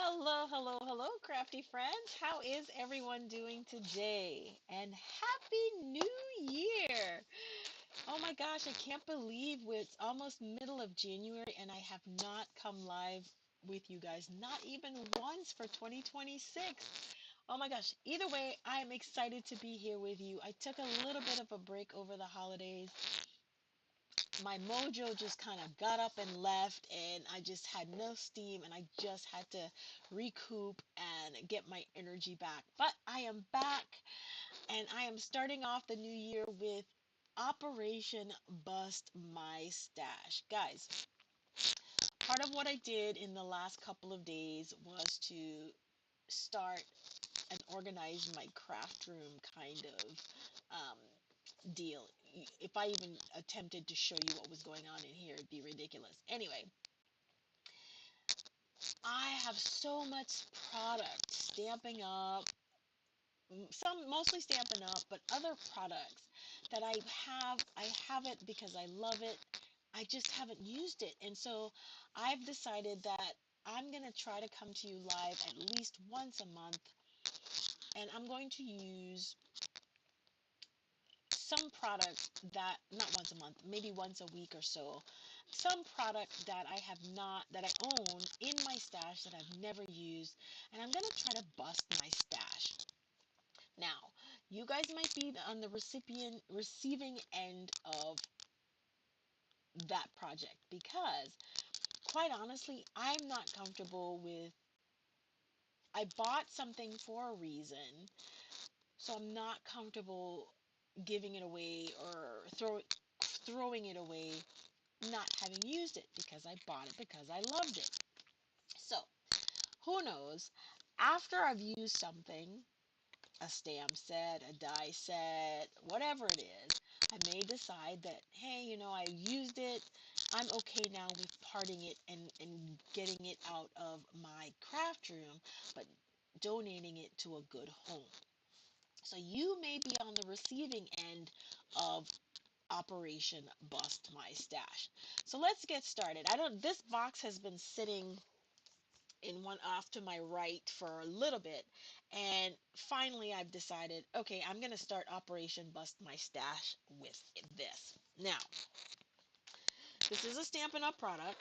Hello, hello, hello, crafty friends. How is everyone doing today? And Happy New Year! Oh my gosh, I can't believe it's almost middle of January and I have not come live with you guys, not even once for 2026. Oh my gosh, either way, I am excited to be here with you. I took a little bit of a break over the holidays. My mojo just kind of got up and left, and I just had no steam, and I just had to recoup and get my energy back. But I am back, and I am starting off the new year with Operation Bust My Stash. Guys, part of what I did in the last couple of days was to start and organize my craft room kind of um, deal. If I even attempted to show you what was going on in here, it'd be ridiculous. Anyway, I have so much product, Stampin' Up, some mostly Stampin' Up, but other products that I have it because I love it. I just haven't used it. And so I've decided that I'm going to try to come to you live at least once a month, and I'm going to use some product that, not once a month, maybe once a week or so, some product that I have not, that I own in my stash that I've never used, and I'm going to try to bust my stash. Now, you guys might be on the receiving end of that project because, quite honestly, I'm not comfortable with, I bought something for a reason, so I'm not comfortable giving it away or throwing it away not having used it because I bought it because I loved it. So, who knows? After I've used something, a stamp set, a die set, whatever it is, I may decide that, hey, I used it. I'm okay now with parting it and getting it out of my craft room, but donating it to a good home. So you may be on the receiving end of Operation Bust My Stash. So let's get started. This box has been sitting in one off to my right for a little bit, and finally I've decided, okay, I'm going to start Operation Bust My Stash with this. Now, this is a Stampin' Up product,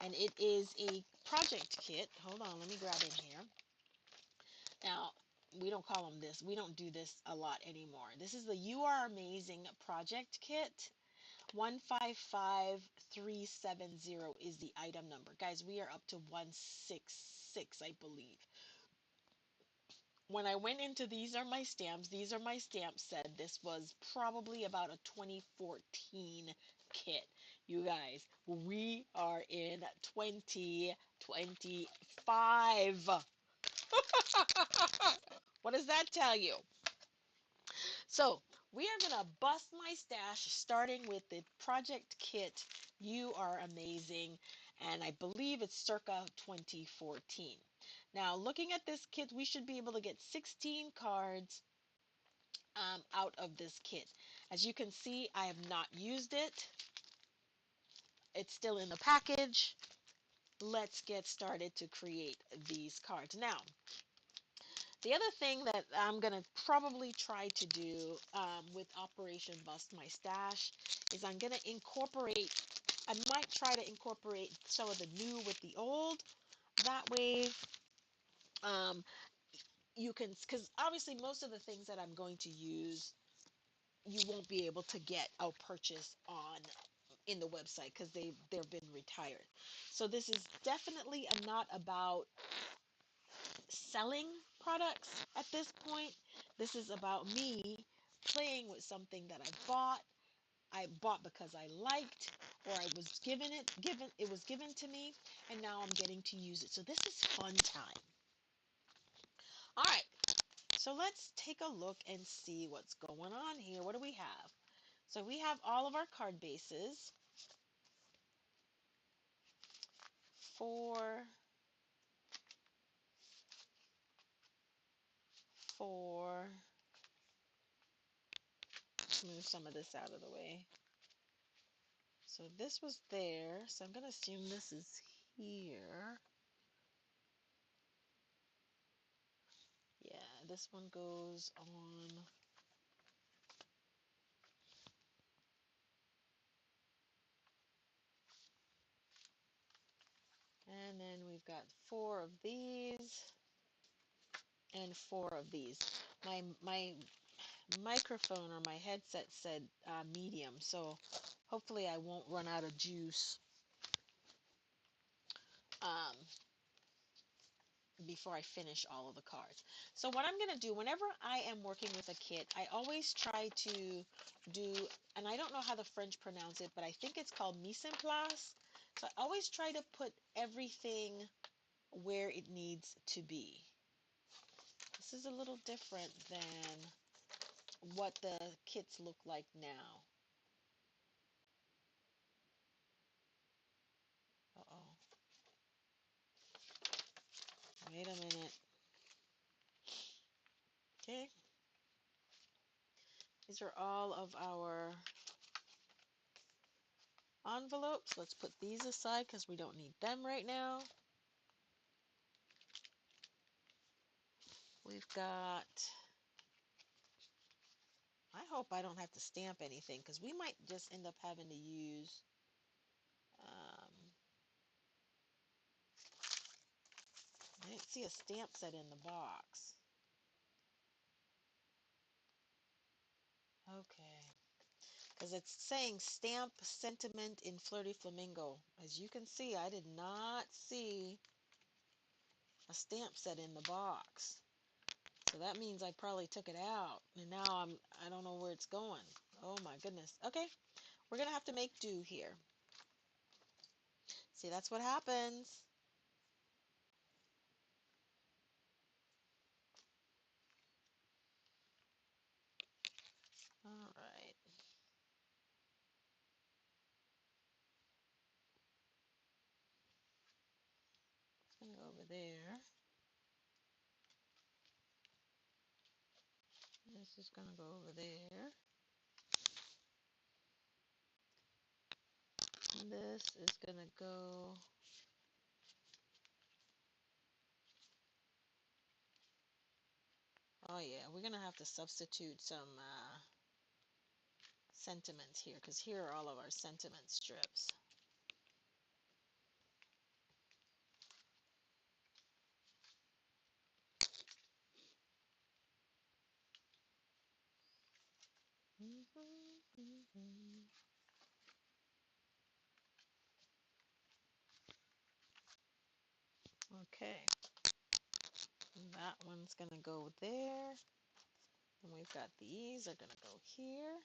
and it is a project kit. Hold on, let me grab in here. Now, we don't call them this. We don't do this a lot anymore. This is the You Are Amazing project kit. 155370 is the item number. Guys, we are up to 166, I believe. When I went into these are my stamps said this was probably about a 2014 kit. You guys, we are in 2025. What does that tell you? So we are going to bust my stash starting with the project kit. You Are Amazing, and I believe it's circa 2014. Now, looking at this kit, we should be able to get 16 cards out of this kit. As you can see, I have not used it. It's still in the package. Let's get started to create these cards. Now, the other thing that I'm going to probably try to do with Operation Bust My Stash is I'm going to I might try to incorporate some of the new with the old. That way, um, you can, because obviously most of the things that I'm going to use, you won't be able to get or purchase on in the website because they've been retired. So this is definitely not about selling products at this point. This is about me playing with something that I bought because I liked, or I was it was given to me, and now I'm getting to use it. So this is fun time. All right. So let's take a look and see what's going on here. What do we have? So we have all of our card bases. Four, four. Let's move some of this out of the way. So this was there, so I'm going to assume this is here. Yeah, this one goes on. And then we've got 4 of these and 4 of these. My microphone or my headset said medium, so hopefully I won't run out of juice um, before I finish all of the cards. So what I'm going to do, whenever I am working with a kit, I always try to do, and I don't know how the French pronounce it, but I think it's called mise en place. So I always try to put everything where it needs to be. This is a little different than what the kits look like now. Uh-oh. Wait a minute. Okay. These are all of our envelopes. Let's put these aside because we don't need them right now. We've got, I hope I don't have to stamp anything because we might just end up having to use, I didn't see a stamp set in the box. Okay. Because it's saying stamp sentiment in Flirty Flamingo. As you can see, I did not see a stamp set in the box. So that means I probably took it out. And now I don't know where it's going. Oh my goodness. Okay. We're going to have to make do here. See, that's what happens. All right. It's going to go over there. This is going to go over there. And this is going to go... Oh yeah, we're going to have to substitute some sentiments here because here are all of our sentiment strips. Okay, that one's going to go there. And we've got these are going to go here.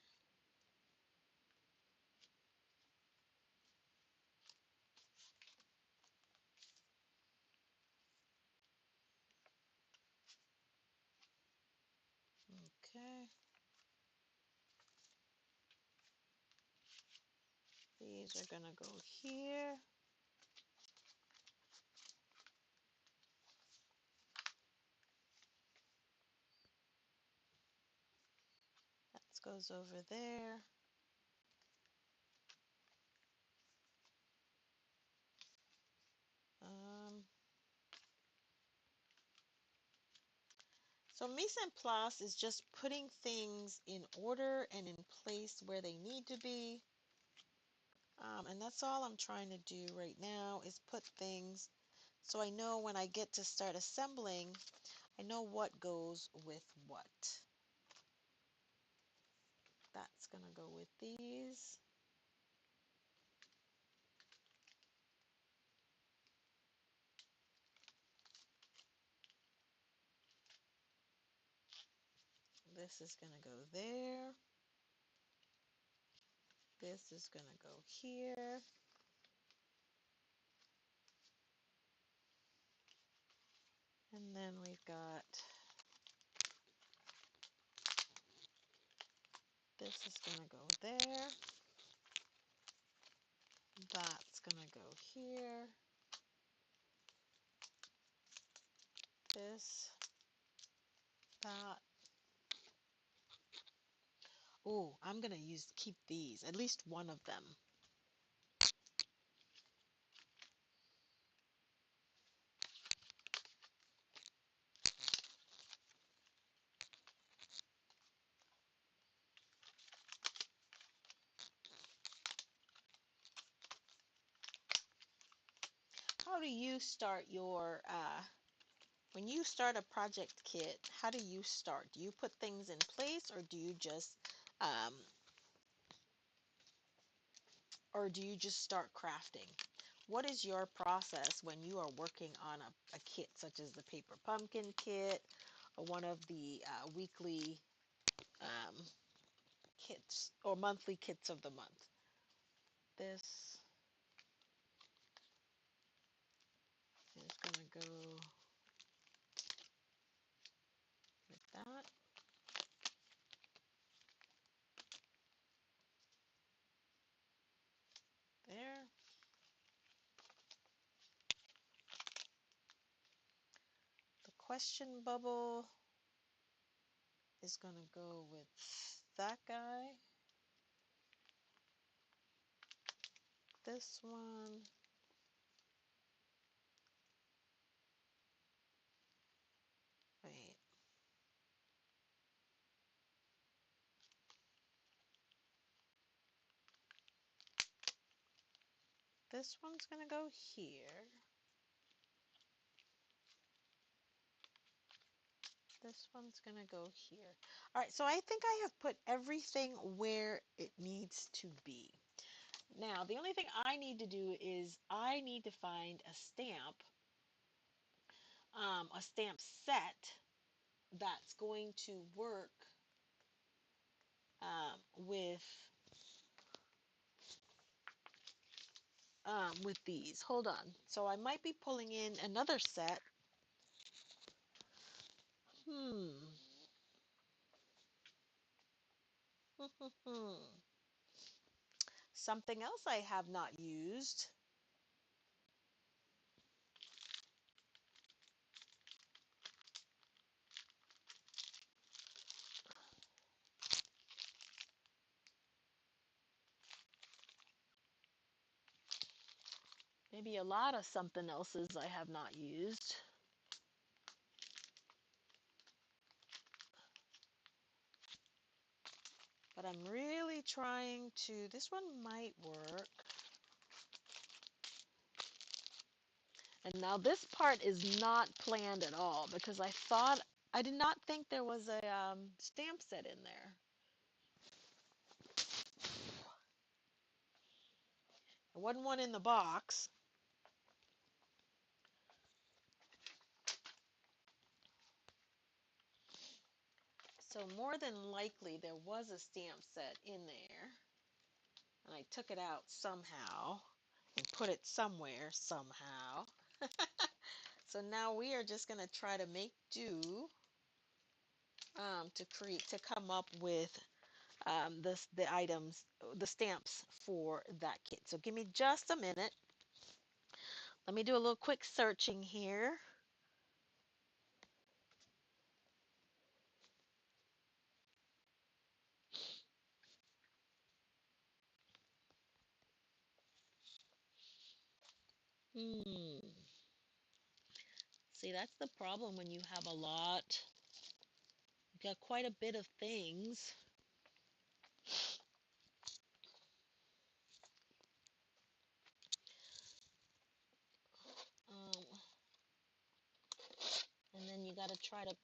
Okay. These are going to go here. That goes over there. So mise en place is just putting things in order and in place where they need to be. And that's all I'm trying to do right now is put things so I know when I get to start assembling, I know what goes with what. That's going to go with these. This is going to go there. This is going to go here. And then we've got, this is going to go there. That's going to go here. This, that. Oh, I'm going to keep these, at least one of them. how do you start your, when you start a project kit, how do you start? Do you put things in place, um, or do you just start crafting? What is your process when you are working on a kit such as the Paper Pumpkin kit or one of the weekly um, kits or monthly kits of the month? This is going to go like that. There. The question bubble is going to go with that guy. This one. Wait. This one's going to go here. This one's going to go here. All right, so I think I have put everything where it needs to be. Now, the only thing I need to do is I need to find a stamp set that's going to work with these. Hold on. So I might be pulling in another set. Something else I have not used. Maybe a lot of something else's I have not used. But I'm really trying to, this one might work. And now this part is not planned at all because I did not think there was a stamp set in there. There wasn't one in the box. So more than likely there was a stamp set in there. And I took it out somehow and put it somewhere somehow. So now we are just going to try to make do to come up with the items, the stamps for that kit. So give me just a minute. Let me do a little quick searching here. See, that's the problem when you have a lot. You've got quite a bit of things. And then you got to try to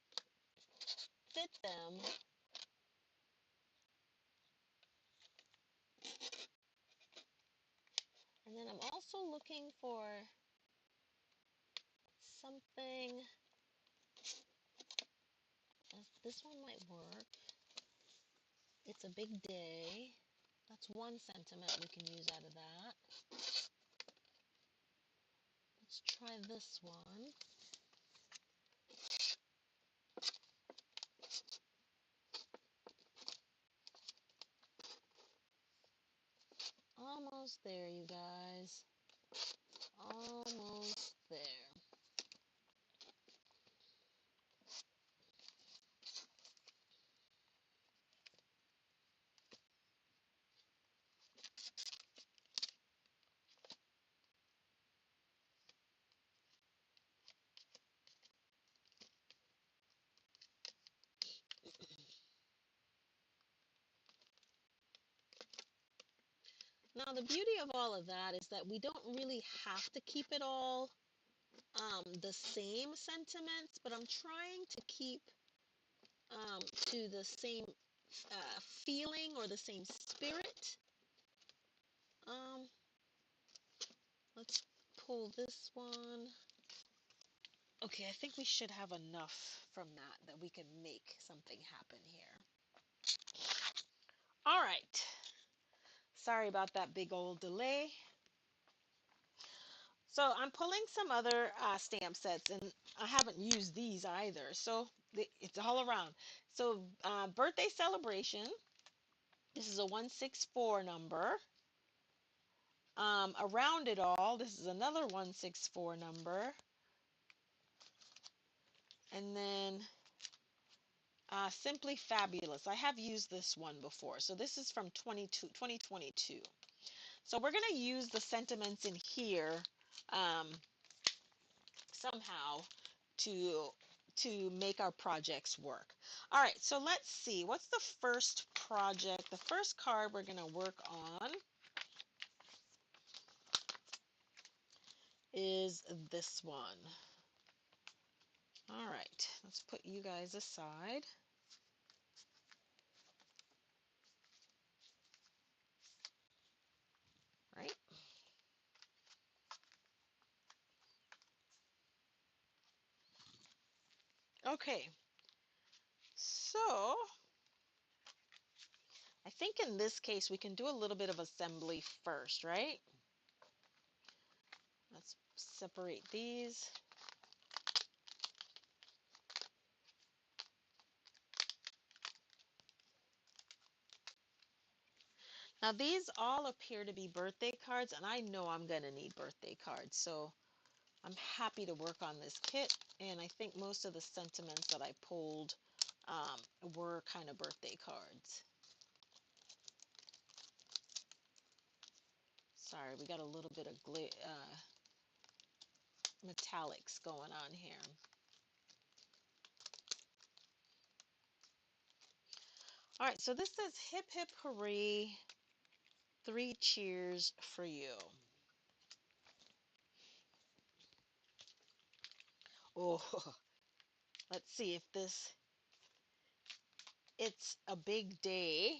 fit them. And then I'm also looking for something. This one might work. It's a big day. That's one sentiment we can use out of that. Let's try this one. Almost there, you guys. Almost there. Now, the beauty of all of that is that we don't really have to keep it all the same sentiments, but I'm trying to keep to the same feeling or the same spirit. Um, let's pull this one. Okay, I think we should have enough from that we can make something happen here. All right. Sorry about that big old delay. So I'm pulling some other stamp sets, and I haven't used these either. So it's all around. So birthday celebration. This is a 164 number. Around it all, this is another 164 number. And then Simply Fabulous. I have used this one before. So this is from 2022. So we're going to use the sentiments in here somehow to make our projects work. All right, so let's see. What's the first project? The first card we're going to work on is this one. All right, let's put you guys aside. Right? Okay, so I think in this case we can do a little bit of assembly first, right? Let's separate these. Now these all appear to be birthday cards, and I know I'm going to need birthday cards, so I'm happy to work on this kit, and I think most of the sentiments that I pulled were kind of birthday cards. Sorry, we got a little bit of metallics going on here. All right, so this says hip hip hooray, 3 cheers for you. Oh, let's see if it's a big day,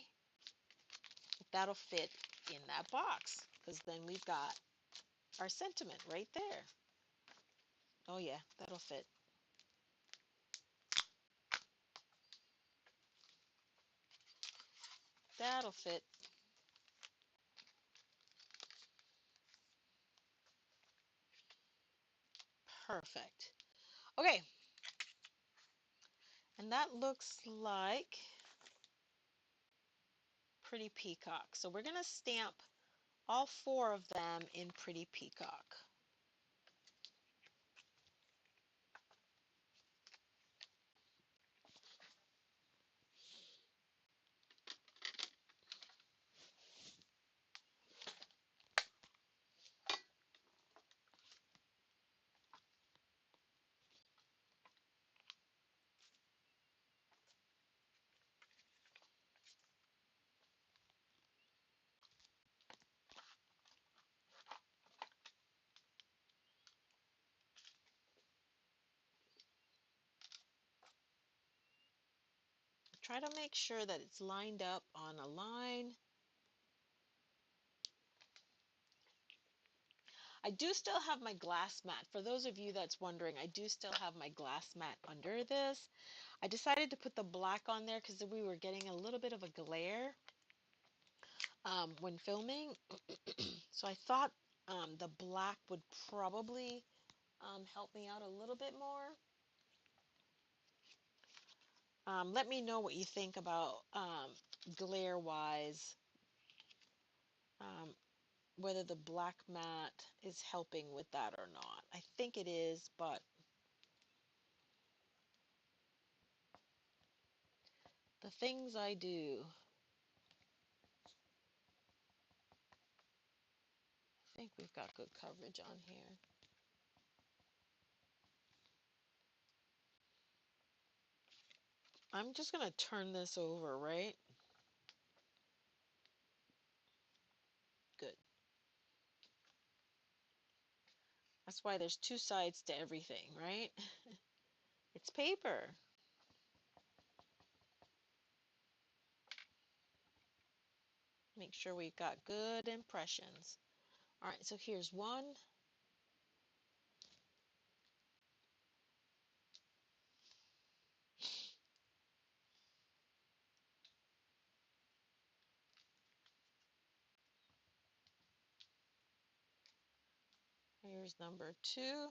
if that'll fit in that box, because then we've got our sentiment right there. Oh yeah, that'll fit. That'll fit. Perfect. Okay, and that looks like Pretty Peacock. So we're going to stamp all 4 of them in Pretty Peacock. Try to make sure that it's lined up on a line. I do still have my glass mat. For those of you that's wondering, I do still have my glass mat under this. I decided to put the black on there because we were getting a little bit of a glare when filming. So I thought the black would probably help me out a little bit more. Let me know what you think about glare-wise, whether the black mat is helping with that or not. I think it is, but the things I do, I think we've got good coverage on here. I'm just going to turn this over, right? Good. That's why there's two sides to everything, right? It's paper. Make sure we've got good impressions. All right, so here's one. Here's number two.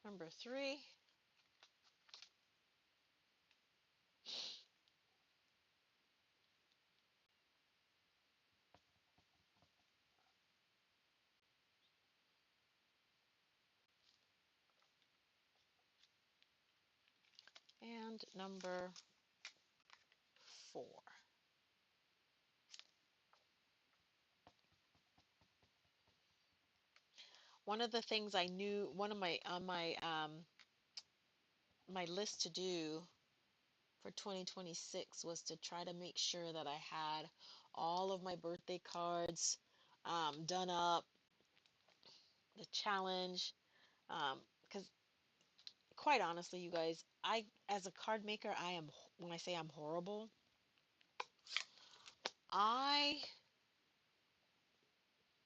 Number three. And number four. One of the things I knew, one of my on my list to do for 2026 was to try to make sure that I had all of my birthday cards done up, the challenge, because quite honestly, you guys, I as a card maker, I am when I say I'm horrible, I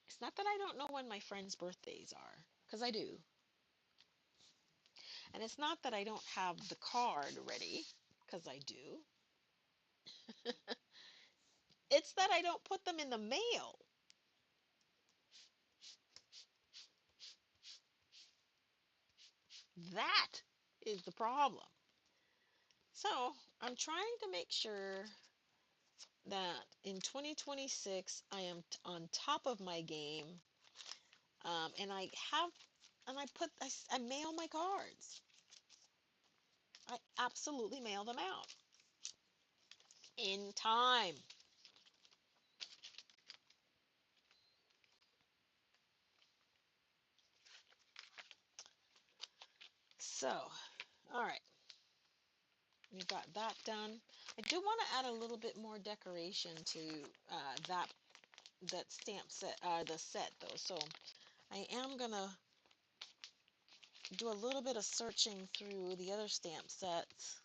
it's not that I don't know when my friends' birthdays are, because I do. And it's not that I don't have the card ready, because I do. It's that I don't put them in the mail. That is the problem. So I'm trying to make sure that in 2026 I am on top of my game, and I mail my cards. I absolutely mail them out in time. So, all right, we got that done. I do want to add a little bit more decoration to that stamp set, the set though. So I am gonna do a little bit of searching through the other stamp sets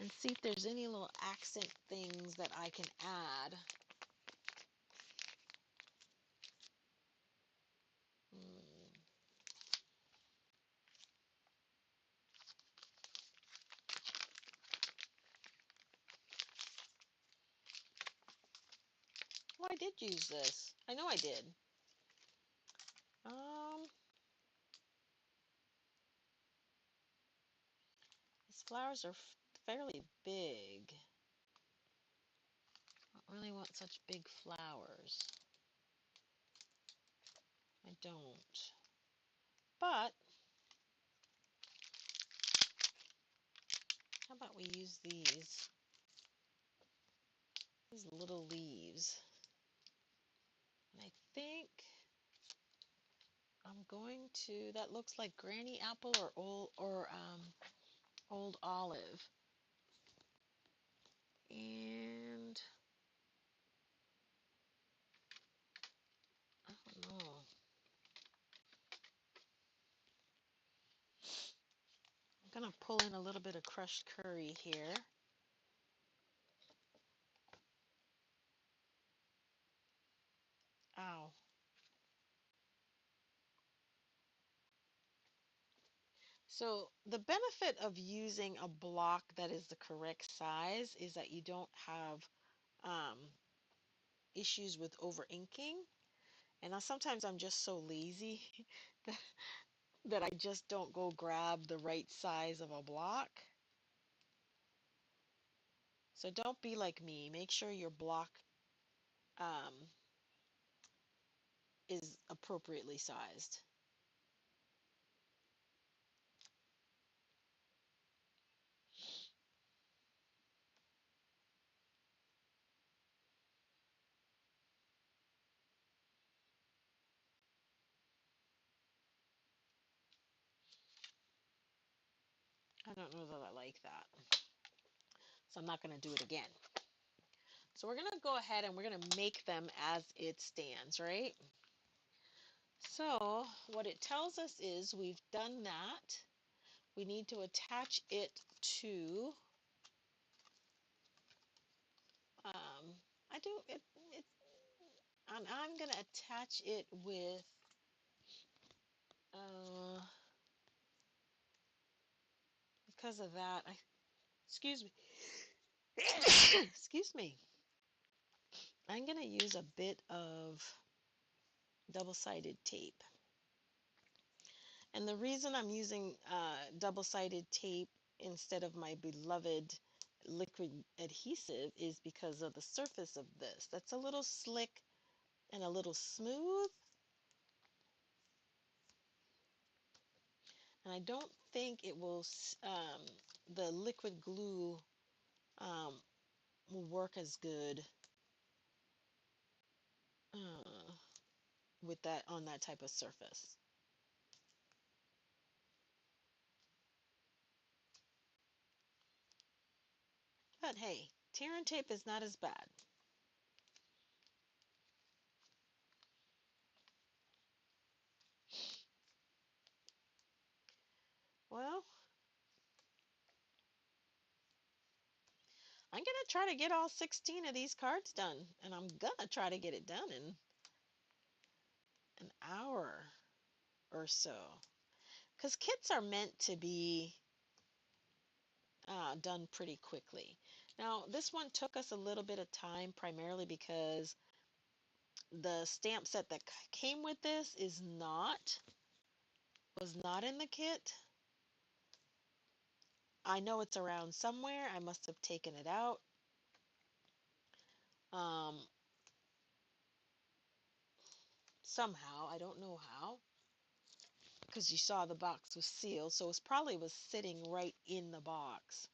and see if there's any little accent things that I can add. Hmm. Oh, I did use this. I know I did. These flowers are fairly big. I don't really want such big flowers. I don't. But how about we use these little leaves? And I think I'm going to, that looks like Granny Apple or Old Olive. And I don't know. I'm gonna pull in a little bit of crushed curry here. Ow. So the benefit of using a block that is the correct size is that you don't have um, issues with over inking. And sometimes I'm just so lazy that, that I just don't go grab the right size of a block. So don't be like me. Make sure your block um, is appropriately sized. I don't know that I like that. So I'm not going to do it again. So we're going to go ahead and we're going to make them as it stands, right? So what it tells us is we've done that. We need to attach it to, I do, I'm going to attach it with, because of that, excuse me, excuse me. I'm going to use a bit of double-sided tape. And the reason I'm using double-sided tape instead of my beloved liquid adhesive is because of the surface of this. That's a little slick and a little smooth. And I don't think it will, the liquid glue will work as good with that on that type of surface. But hey, tear and tape is not as bad. Well, I'm going to try to get all 16 of these cards done. And I'm going to try to get it done in an hour or so. Because kits are meant to be done pretty quickly. Now, this one took us a little bit of time, primarily because the stamp set that came with this was not in the kit. I know it's around somewhere. I must have taken it out. Somehow, I don't know how, because you saw the box was sealed, so it probably was sitting right in the box.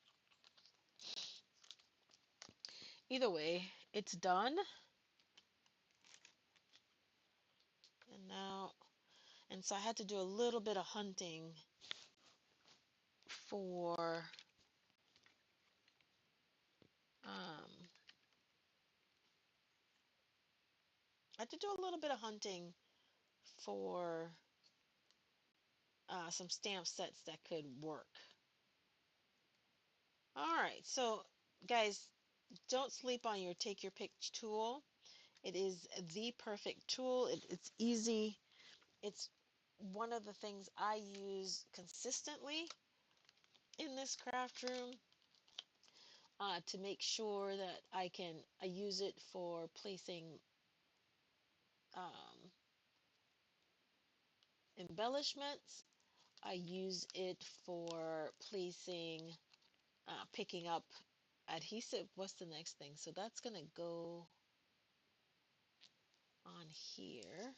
Either way, it's done. And now, and so I had to do a little bit of hunting for I had to do a little bit of hunting for some stamp sets that could work. All right, so guys, don't sleep on your take your pick tool. It is the perfect tool. It's easy. It's one of the things I use consistently in this craft room to make sure that I use it for placing um, embellishments. I use it for placing, picking up adhesive. What's the next thing? So that's going to go on here.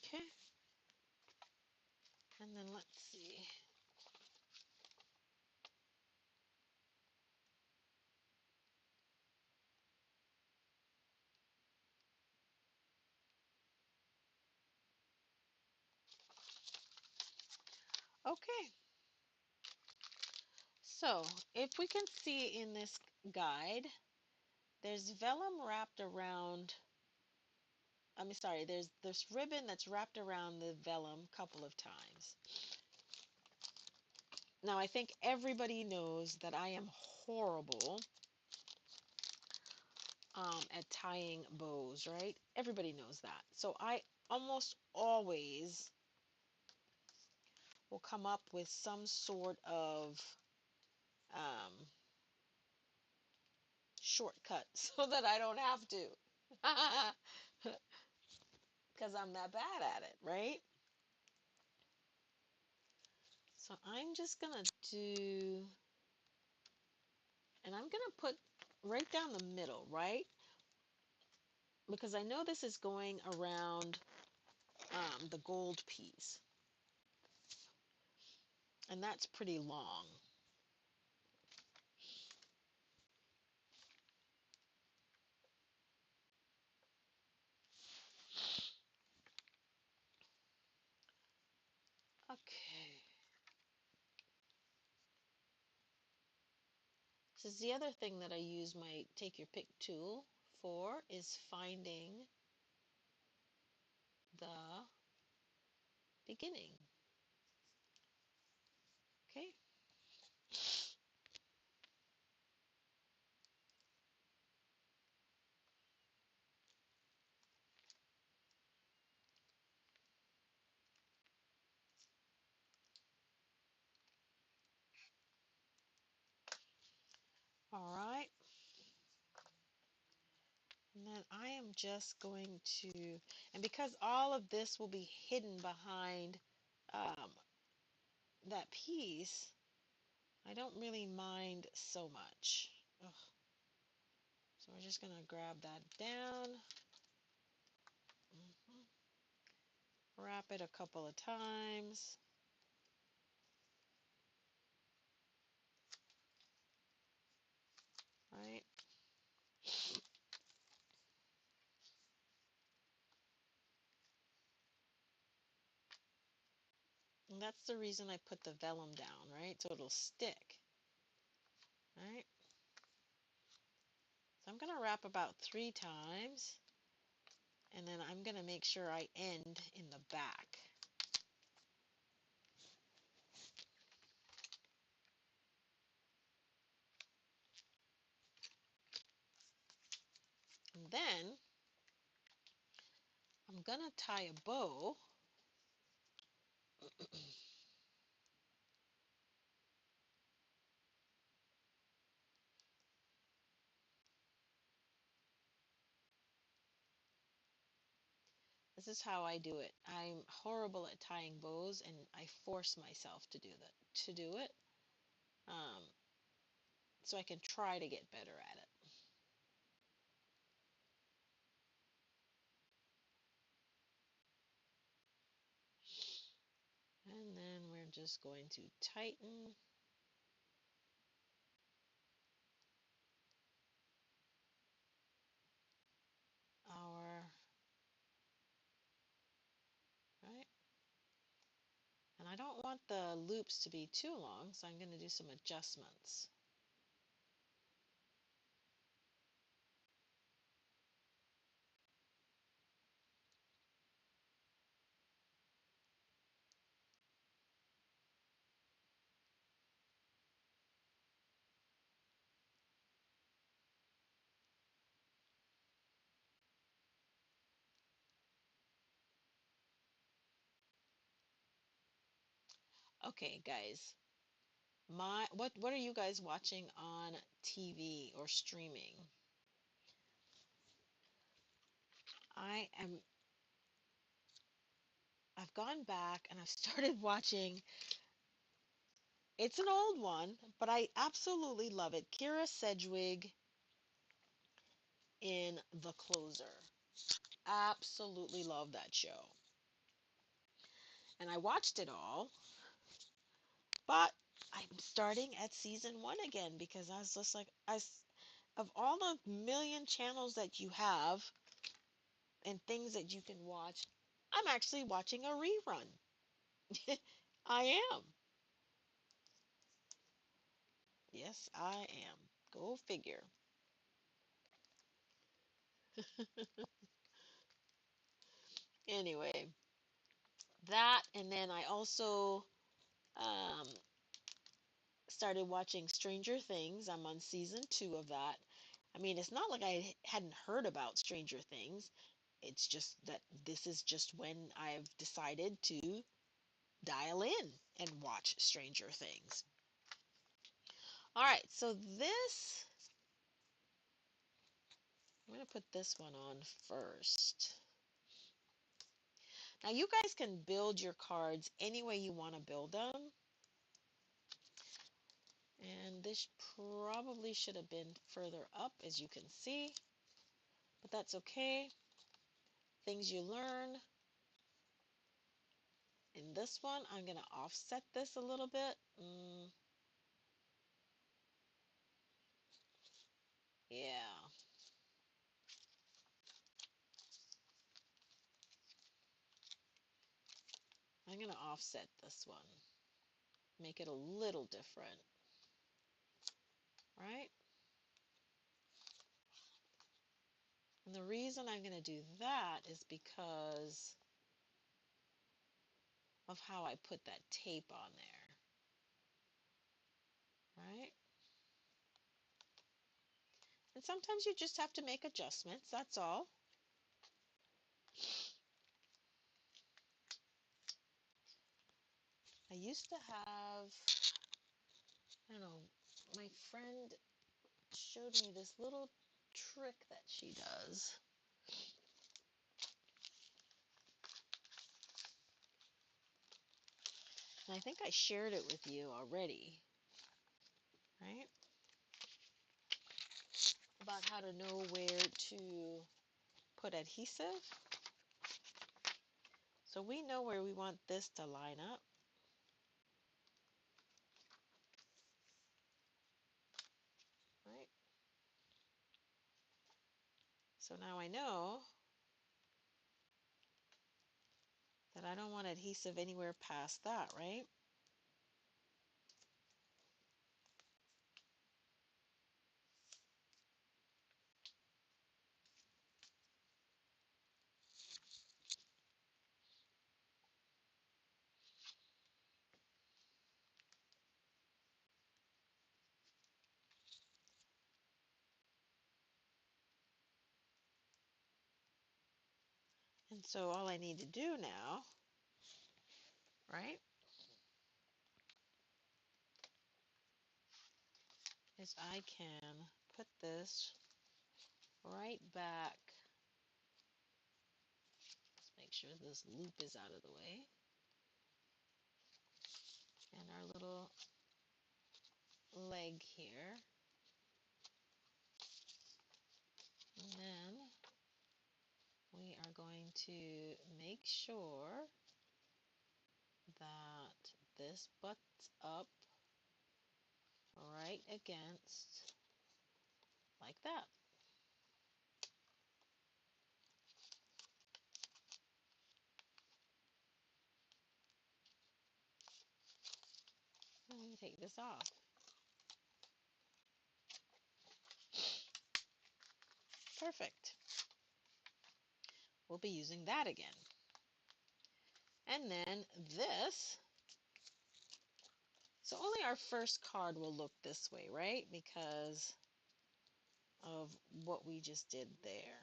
Okay. And then let's see. Okay. So if we can see in this guide, there's vellum wrapped around, I'm sorry, there's this ribbon that's wrapped around the vellum a couple of times. Now, I think everybody knows that I am horrible at tying bows, right? Everybody knows that. So I almost always will come up with some sort of um, shortcut so that I don't have to. Because I'm that bad at it, right? So I'm just going to do, and I'm going to put right down the middle, right? Because I know this is going around the gold piece, and that's pretty long. Okay. This is the other thing that I use my take your pick tool for, is finding the beginning. Okay. All right. And then I am just going to, and because all of this will be hidden behind um, that piece, I don't really mind so much. Ugh. So we're just going to grab that down, wrap it a couple of times. Right? And that's the reason I put the vellum down, right? So it'll stick, right? So I'm going to wrap about 3 times, and then I'm going to make sure I end in the back. And then I'm going to tie a bow. This is how I do it. I'm horrible at tying bows, and I force myself to do that, um, so I can try to get better at it. And then we're just going to tighten our, right? And I don't want the loops to be too long, so I'm going to do some adjustments. Okay, guys. What are you guys watching on TV or streaming? I am I've gone back and I've started watching. It's an old one, but I absolutely love it. Kira Sedgwick in The Closer. Absolutely love that show. And I watched it all, but I'm starting at season 1 again because I was just like, of all the million channels that you have and things that you can watch, I'm actually watching a rerun. I am. Yes, I am. Go figure. Anyway, that, and then I also um, started watching Stranger Things. I'm on season 2 of that. I mean, it's not like I hadn't heard about Stranger Things. It's just that this is just when I've decided to dial in and watch Stranger Things. All right, so this, I'm going to put this one on first. Now, you guys can build your cards any way you want to build them. And this probably should have been further up, as you can see, but that's okay. Things you learn. In this one, I'm going to offset this a little bit. Yeah. I'm going to offset this one. Make it a little different. Right? And the reason I'm going to do that is because of how I put that tape on there. Right? And sometimes you just have to make adjustments, that's all. I used to have, I don't know, my friend showed me this little trick that she does. And I think I shared it with you already, right? About how to know where to put adhesive. So we know where we want this to line up. Right? So now I know that I don't want adhesive anywhere past that, right? And so all I need to do now, right, is I can put this right back. Let's make sure this loop is out of the way. And our little leg here. And then we are going to make sure that this butts up right against like that. Let me take this off. Perfect. We'll be using that again. And then this, so only our first card will look this way, right? Because of what we just did there.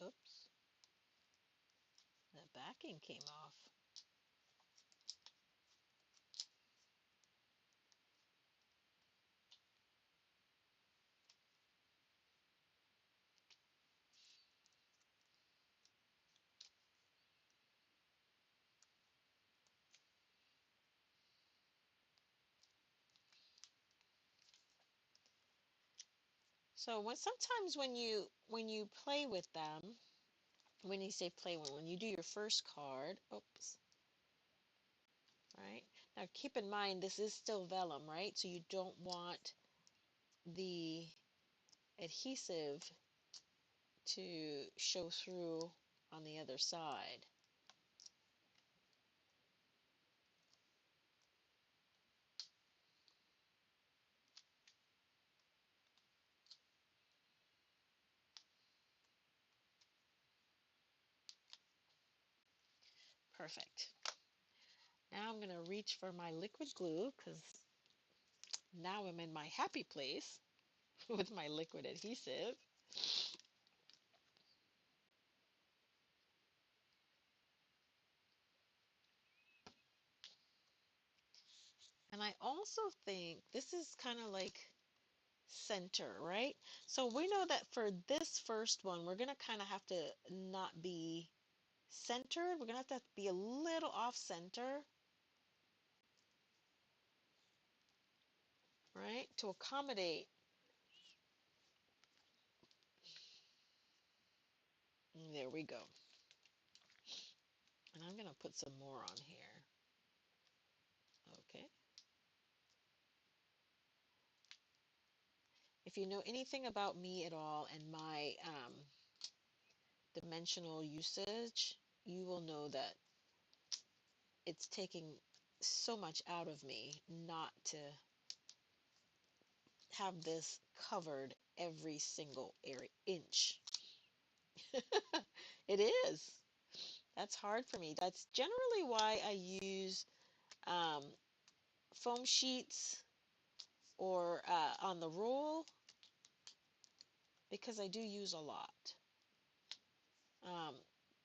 Oops, that backing came off. So sometimes when you play with them, when you say play when you do your first card, oops, right? Now keep in mind this is still vellum, right? So you don't want the adhesive to show through on the other side. Perfect. Now I'm going to reach for my liquid glue because now I'm in my happy place with my liquid adhesive. And I also think this is kind of like center, right? So we know that for this first one, we're going to kind of have to not be centered. We're going to have to be a little off center, right? To accommodate. There we go. And I'm going to put some more on here. Okay. If you know anything about me at all and my dimensional usage, you will know that it's taking so much out of me not to have this covered every single inch. It is. That's hard for me. That's generally why I use um, foam sheets or on the roll, because I do use a lot. Um,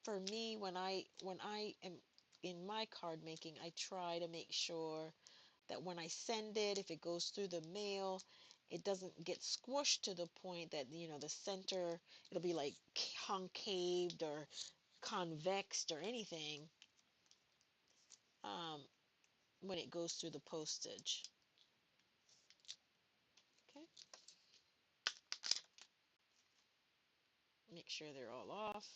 for me, when I am in my card making, I try to make sure that when I send it, if it goes through the mail, it doesn't get squished to the point that, you know, the center, it'll be like concaved or convexed or anything um, when it goes through the postage. Okay, make sure they're all off.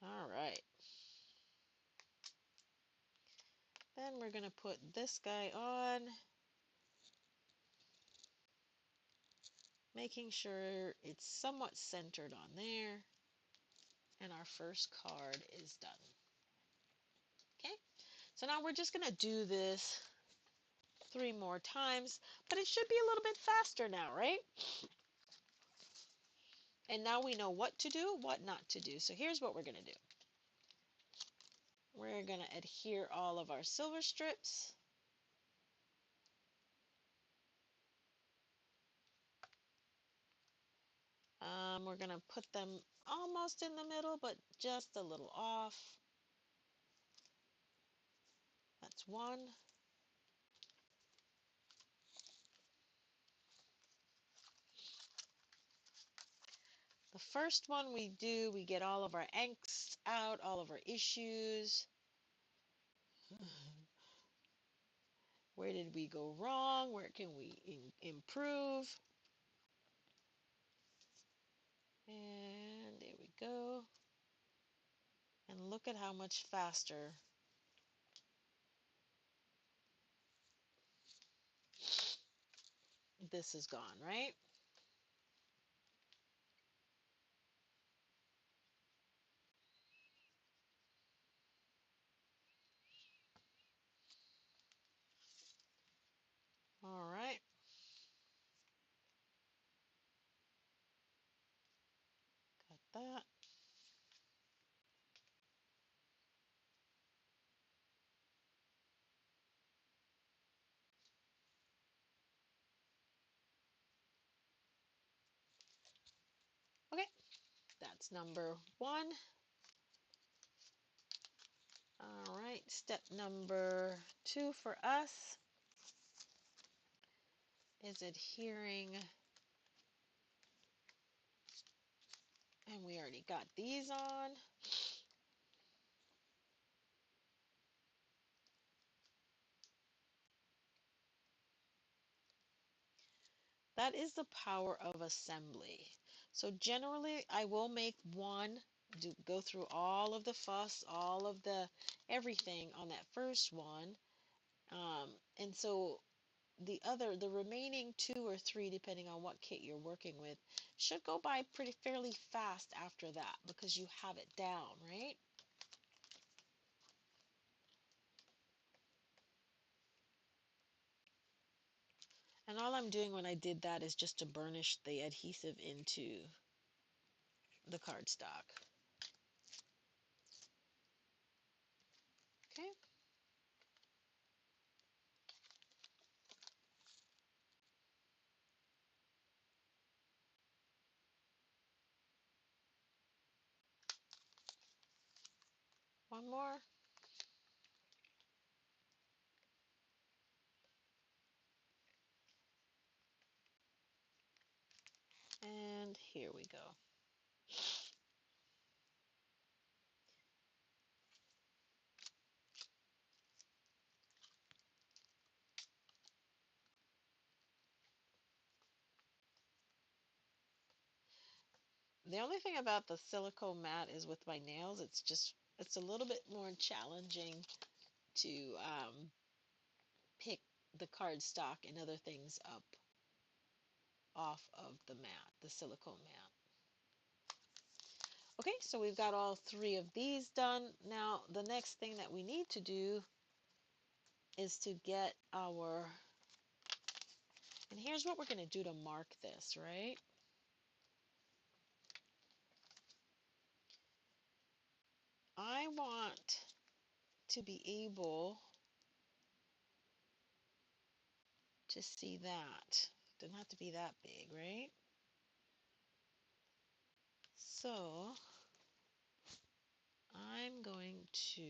All right. Then we're going to put this guy on, making sure it's somewhat centered on there. And our first card is done. Okay, so now we're just going to do this 3 more times, but it should be a little bit faster now, right? And now we know what to do, what not to do. So here's what we're going to do. We're going to adhere all of our silver strips. We're going to put them almost in the middle, but just a little off. That's one. The first one we do, we get all of our angst out, all of our issues. Where did we go wrong? Where can we improve? And there we go. And look at how much faster this is gone, right? All right. Got that. Okay, that's number 1. All right, step number 2 for us is adhering, and we already got these on. That is the power of assembly. So generally, I will make one, go through all of the fuss, all of the everything on that first one. And so the remaining 2 or 3, depending on what kit you're working with, should go by pretty fairly fast after that because you have it down, right? And all I'm doing when I did that is just to burnish the adhesive into the cardstock. Okay. One more. And here we go. The only thing about the silicone mat is with my nails, it's a little bit more challenging to pick the cardstock and other things up off of the mat, the silicone mat. Okay, so we've got all 3 of these done. Now, the next thing that we need to do is to get our, and here's what we're going to do to mark this, right? I want to be able to see that. Doesn't have to be that big, right? So I'm going to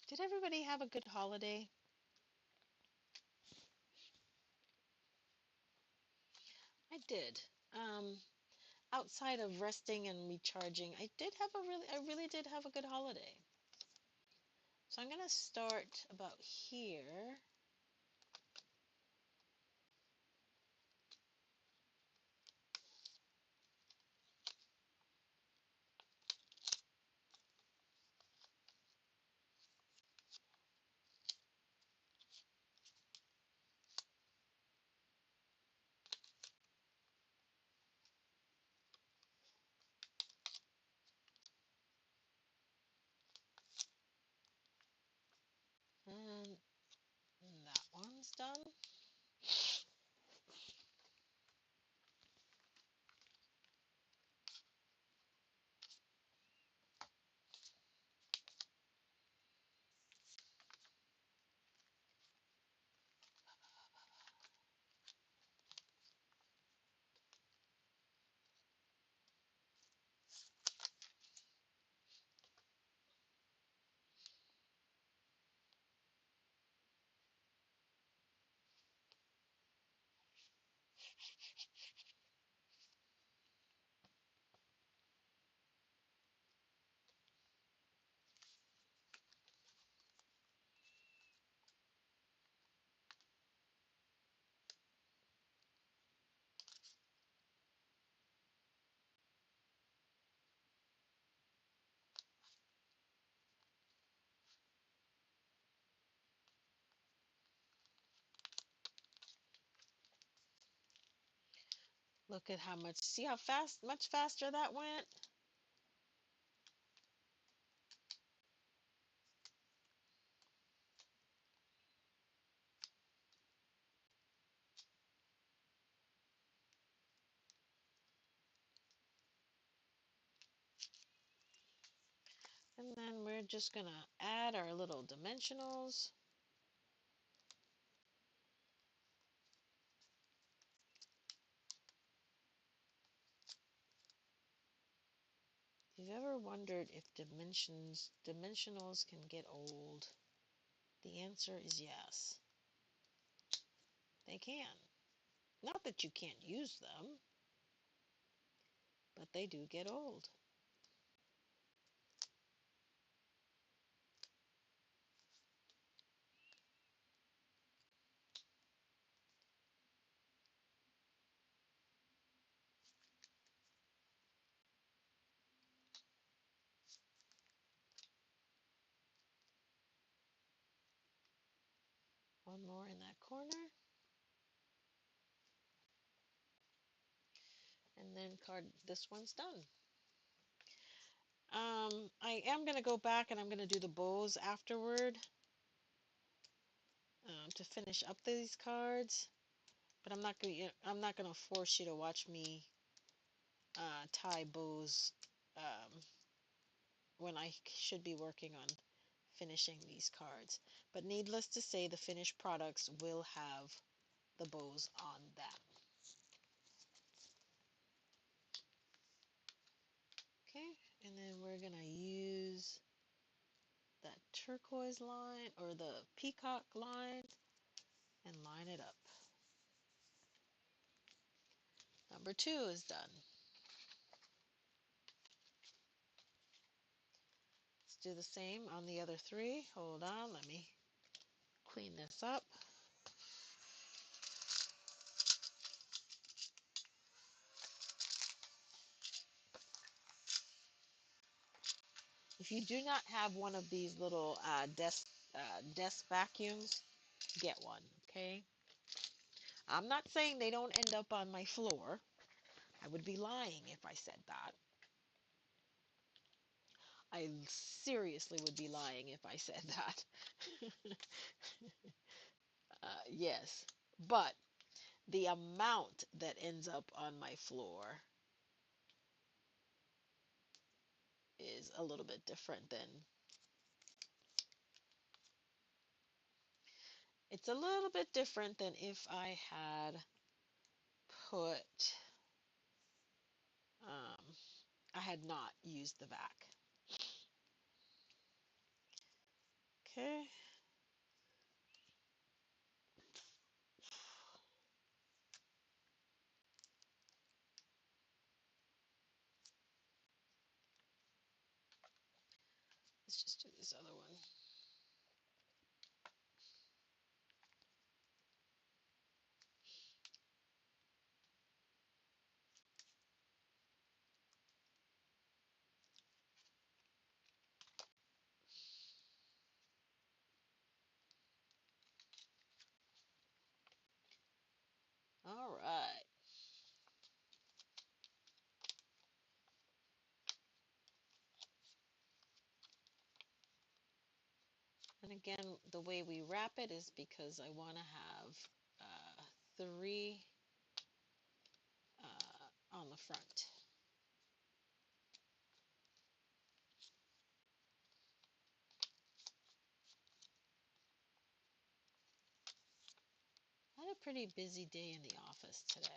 Did everybody have a good holiday? I did. Outside of resting and recharging, I really did have a good holiday. So I'm going to start about here. And that one's done. Look at how much, see how much faster that went? And then we're just going to add our little dimensionals. If you've ever wondered if dimensionals can get old, the answer is yes. They can. Not that you can't use them, but they do get old. One more in that corner. And then this one's done. I am going to go back and I'm going to do the bows afterward to finish up these cards. But I'm not going to force you to watch me tie bows when I should be working on finishing these cards. But needless to say, the finished products will have the bows on them. Okay, and then we're going to use that turquoise line or the peacock line and line it up. Number 2 is done. Let's do the same on the other 3. Hold on, let me clean this up. If you do not have one of these little desk vacuums, get one, okay? I'm not saying they don't end up on my floor. I would be lying if I said that. I seriously would be lying if I said that. Yes, but the amount that ends up on my floor is a little bit different than it's a little bit different than if I had put I had not used the vac. Okay. Let's just do this other one. All right. And again, the way we wrap it is because I want to have 3 on the front. I had a pretty busy day in the office today.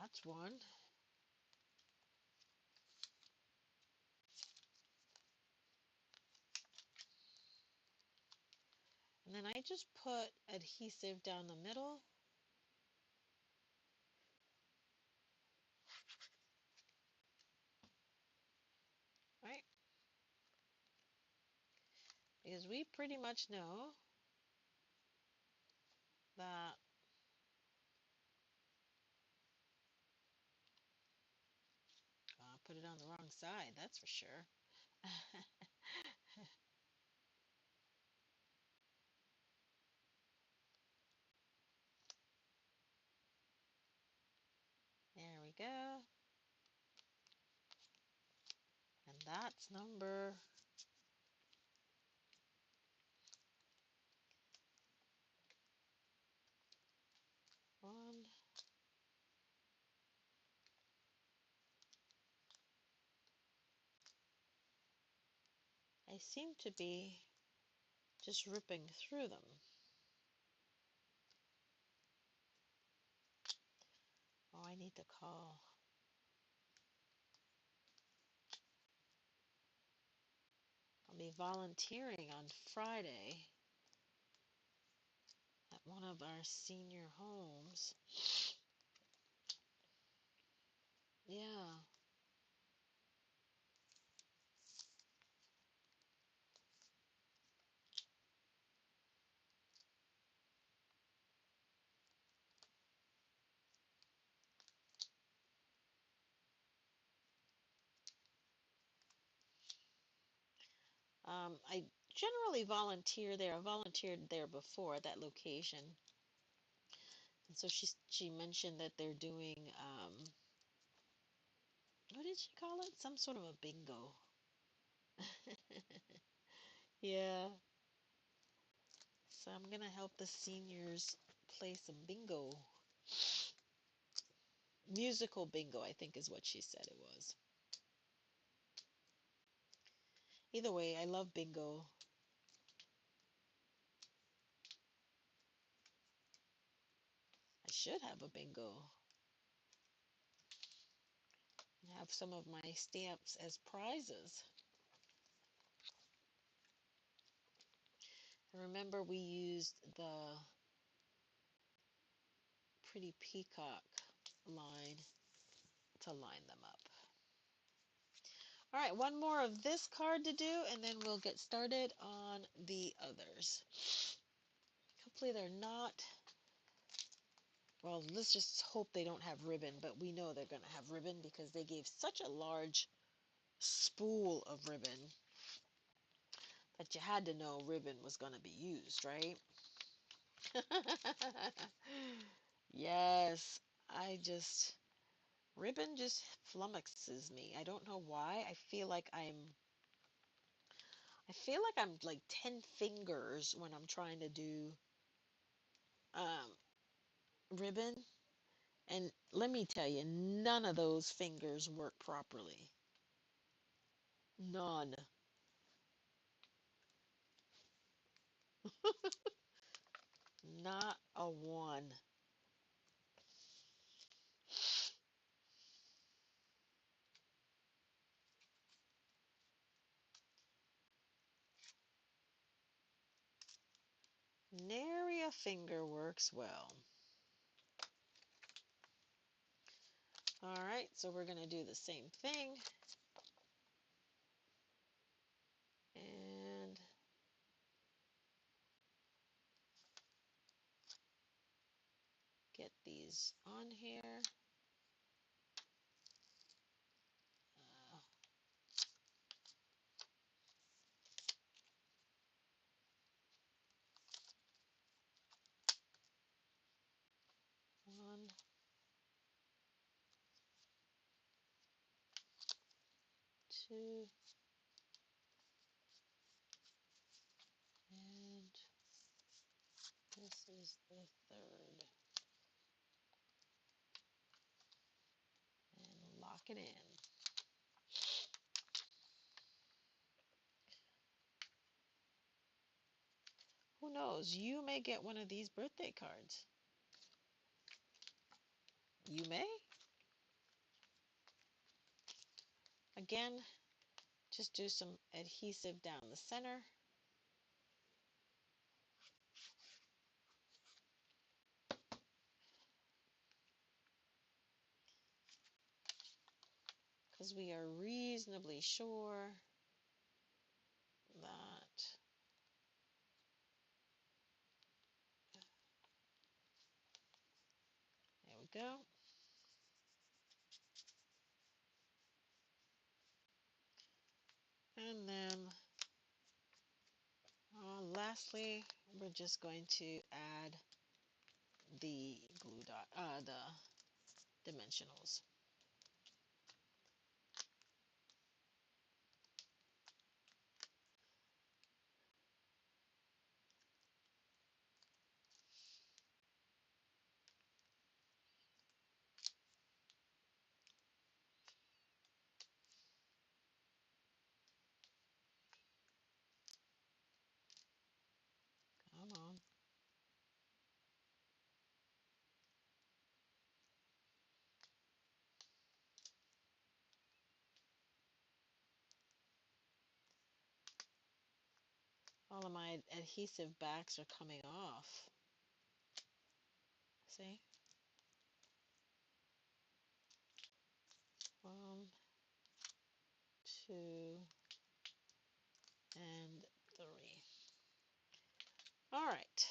That's one. And then I just put adhesive down the middle. Right? Because we pretty much know that put it on the wrong side, that's for sure. There we go. And that's number 1. I seem to be just ripping through them. Oh, I need to call. I'll be volunteering on Friday at one of our senior homes. Yeah. I generally volunteer there. I volunteered there before at that location. And so she mentioned that they're doing, what did she call it? Some sort of a bingo. Yeah. So I'm going to help the seniors play some bingo. Musical bingo, I think is what she said it was. Either way, I love bingo. I should have a bingo. Have some of my stamps as prizes. I remember we used the Pretty Peacock line to line them up. All right, one more of this card to do, and then we'll get started on the others. Hopefully they're not, well, let's just hope they don't have ribbon, but we know they're going to have ribbon because they gave such a large spool of ribbon that you had to know ribbon was going to be used, right? Yes, ribbon just flummoxes me. I don't know why. I feel like I'm like 10 fingers when I'm trying to do um, ribbon. And let me tell you, none of those fingers work properly. None. Not a one. Nary a finger works well. All right, so we're going to do the same thing. And get these on here. Uh, One, two, and this is the third. And lock it in. Who knows? You may get one of these birthday cards. You may. Again, just do some adhesive down the center. Because we are reasonably sure that there we go. And then lastly, we're just going to add the glue dot, the dimensionals. Come on. All of my adhesive backs are coming off. See? 1, 2, and 3. All right.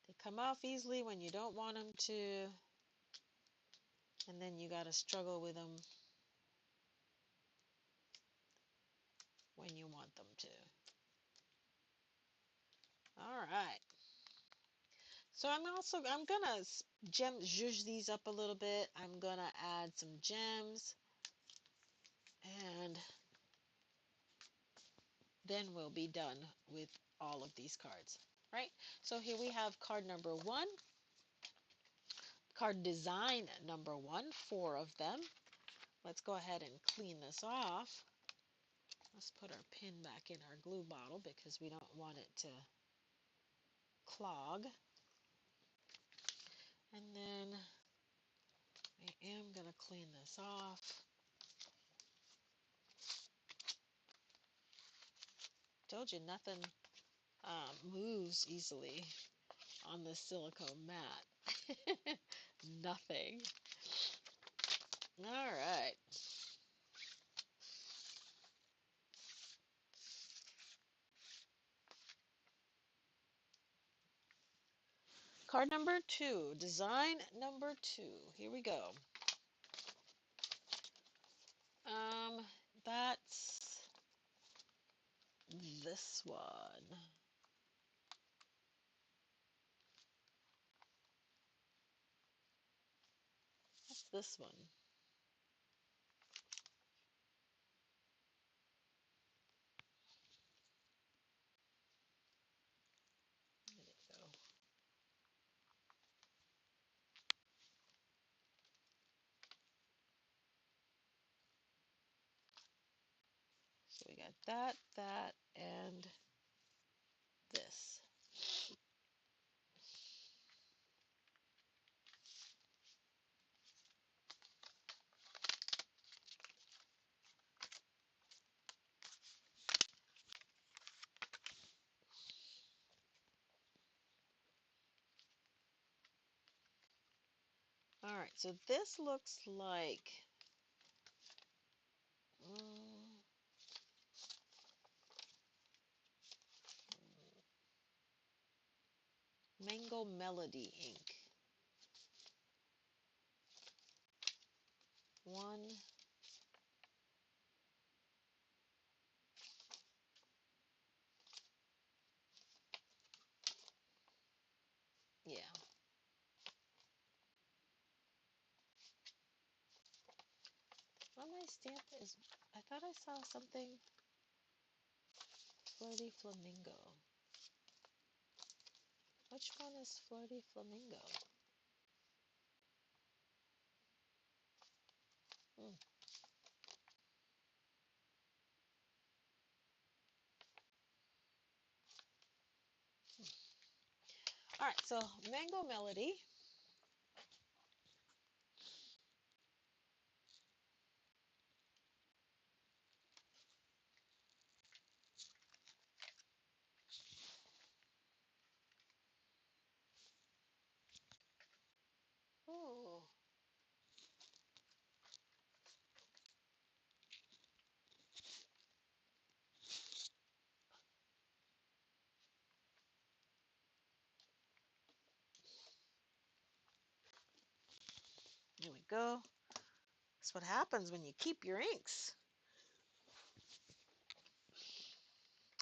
They come off easily when you don't want them to, and then you got to struggle with them when you want them to. All right. So I'm gonna zhuzh these up a little bit. I'm gonna add some gems, and then we'll be done with all of these cards, right? So here we have card number 1, card design number 1, 4 of them. Let's go ahead and clean this off. Let's put our pin back in our glue bottle because we don't want it to clog. And then I am going to clean this off. Told you nothing moves easily on the silicone mat. Nothing. All right. Card number 2, design number 2. Here we go. Um, that's this one. That's this one. There you go. So we got that, and this. All right, so this looks like Mango Melody ink. One, yeah. Well, my stamp is, I thought I saw something Flirty Flamingo. Which one is Flirty Flamingo? Hmm. All right, so Mango Melody. Oh, here we go. That's what happens when you keep your inks.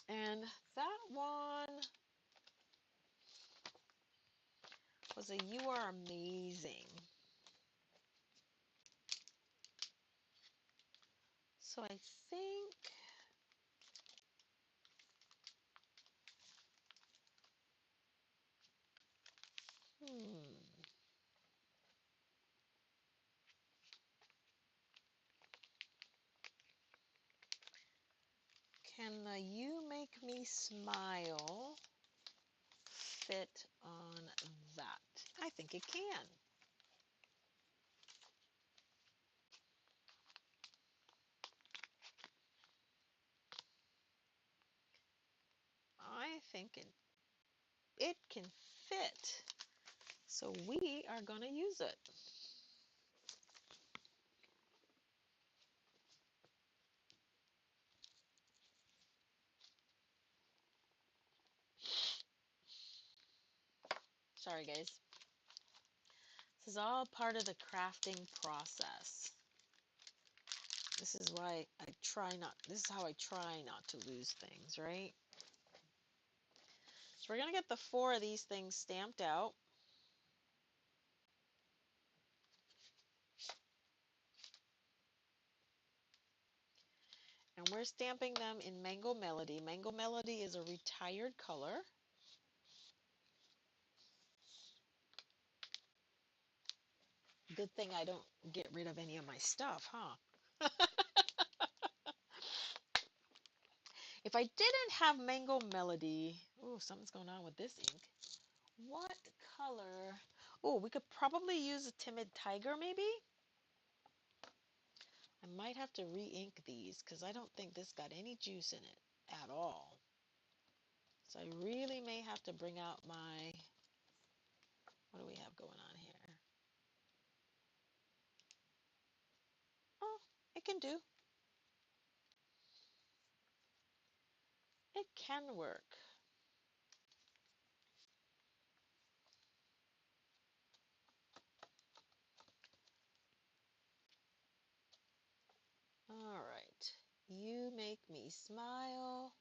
And that one was a You Are Amazing. So I think can the You Make Me Smile fit on that? I think it can. I think it can fit. So we are going to use it. Sorry, guys. This is all part of the crafting process. This is why I try not, this is how I try not to lose things, right? So we're going to get the 4 of these things stamped out. And we're stamping them in Mango Melody. Mango Melody is a retired color. Good thing I don't get rid of any of my stuff, huh? If I didn't have Mango Melody, oh, something's going on with this ink. What color? Oh, we could probably use a Timid Tiger, maybe? I might have to re-ink these because I don't think this got any juice in it at all. So I really may have to bring out my, what do we have going on here? Oh, it can do. It can work. All right. You make me smile.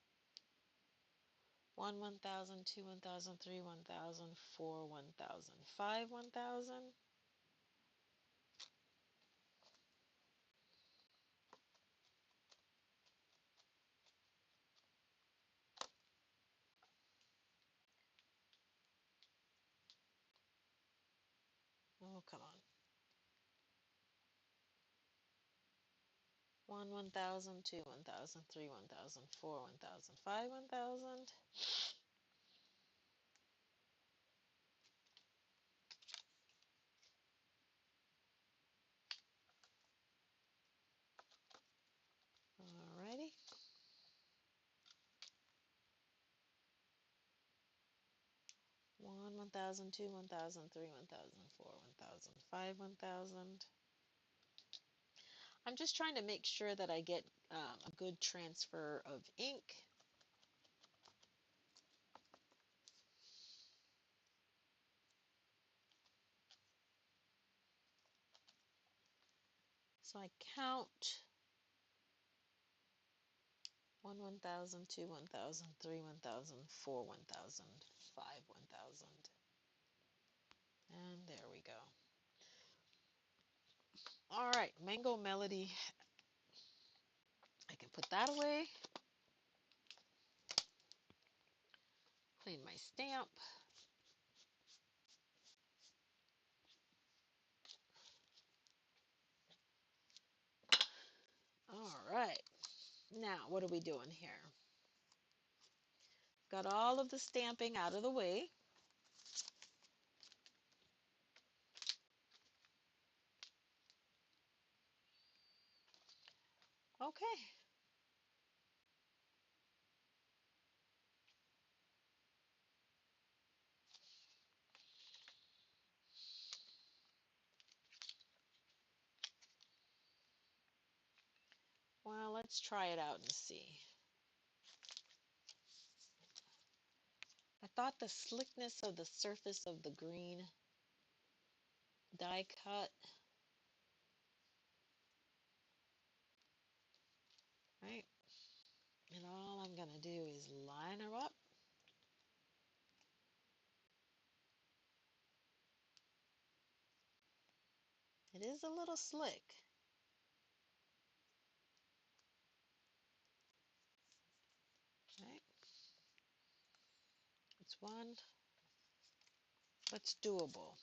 1, 1,000, 2, 1,000, 3, 1,000, 4, 1,000, 5, 1,000. Oh, come on. 1, 1,000, 2, 1,000, 3, 1,000, 4, 1,000, 5, 1,000. Alrighty. 1, 1,000, 2, 1,000, 3, 1,000, 4, 1,000, 5, 1,000. I'm just trying to make sure that I get a good transfer of ink. So I count 1, 1,000, 2, 1,000, 3, 1,000, 4, 1,000, 5, 1,000. And there we go. All right, Mango Melody. I can put that away. Clean my stamp. All right. Now, what are we doing here? Got all of the stamping out of the way. Okay. Well, let's try it out and see. I thought the slickness of the surface of the green die cut, right? And all I'm going to do is line her up. It is a little slick. Right? It's one, but it's doable.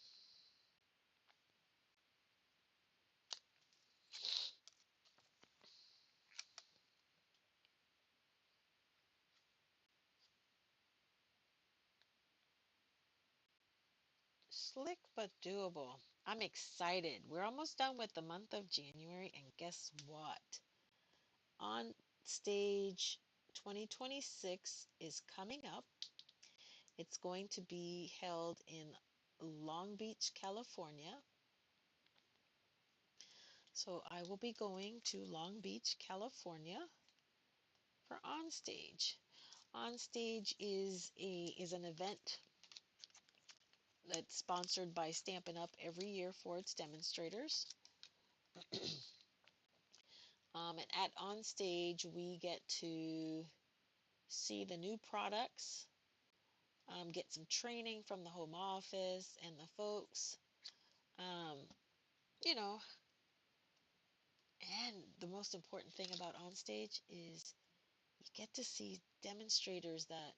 Slick but doable. I'm excited. We're almost done with the month of January, and guess what? On Stage 2026 is coming up. It's going to be held in Long Beach, California. So I will be going to Long Beach, California for Onstage. Onstage is an event that's sponsored by Stampin' Up every year for its demonstrators. And at On Stage, we get to see the new products, get some training from the home office and the folks, um, you know, and the most important thing about On Stage is you get to see demonstrators that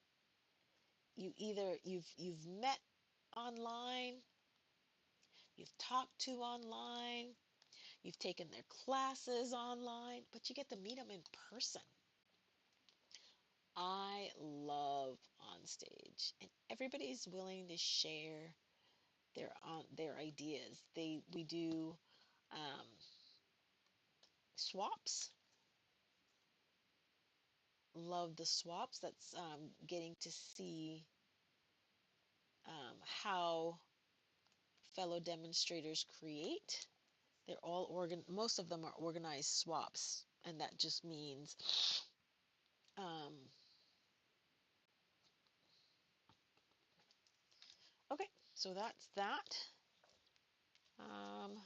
you've met online, you've talked to online, you've taken their classes online, but you get to meet them in person. I love On Stage, and everybody's willing to share their ideas. We do um, swaps. Love the swaps. That's getting to see how fellow demonstrators create. Most of them are organized swaps, and that just means um, okay. So that's that. Um,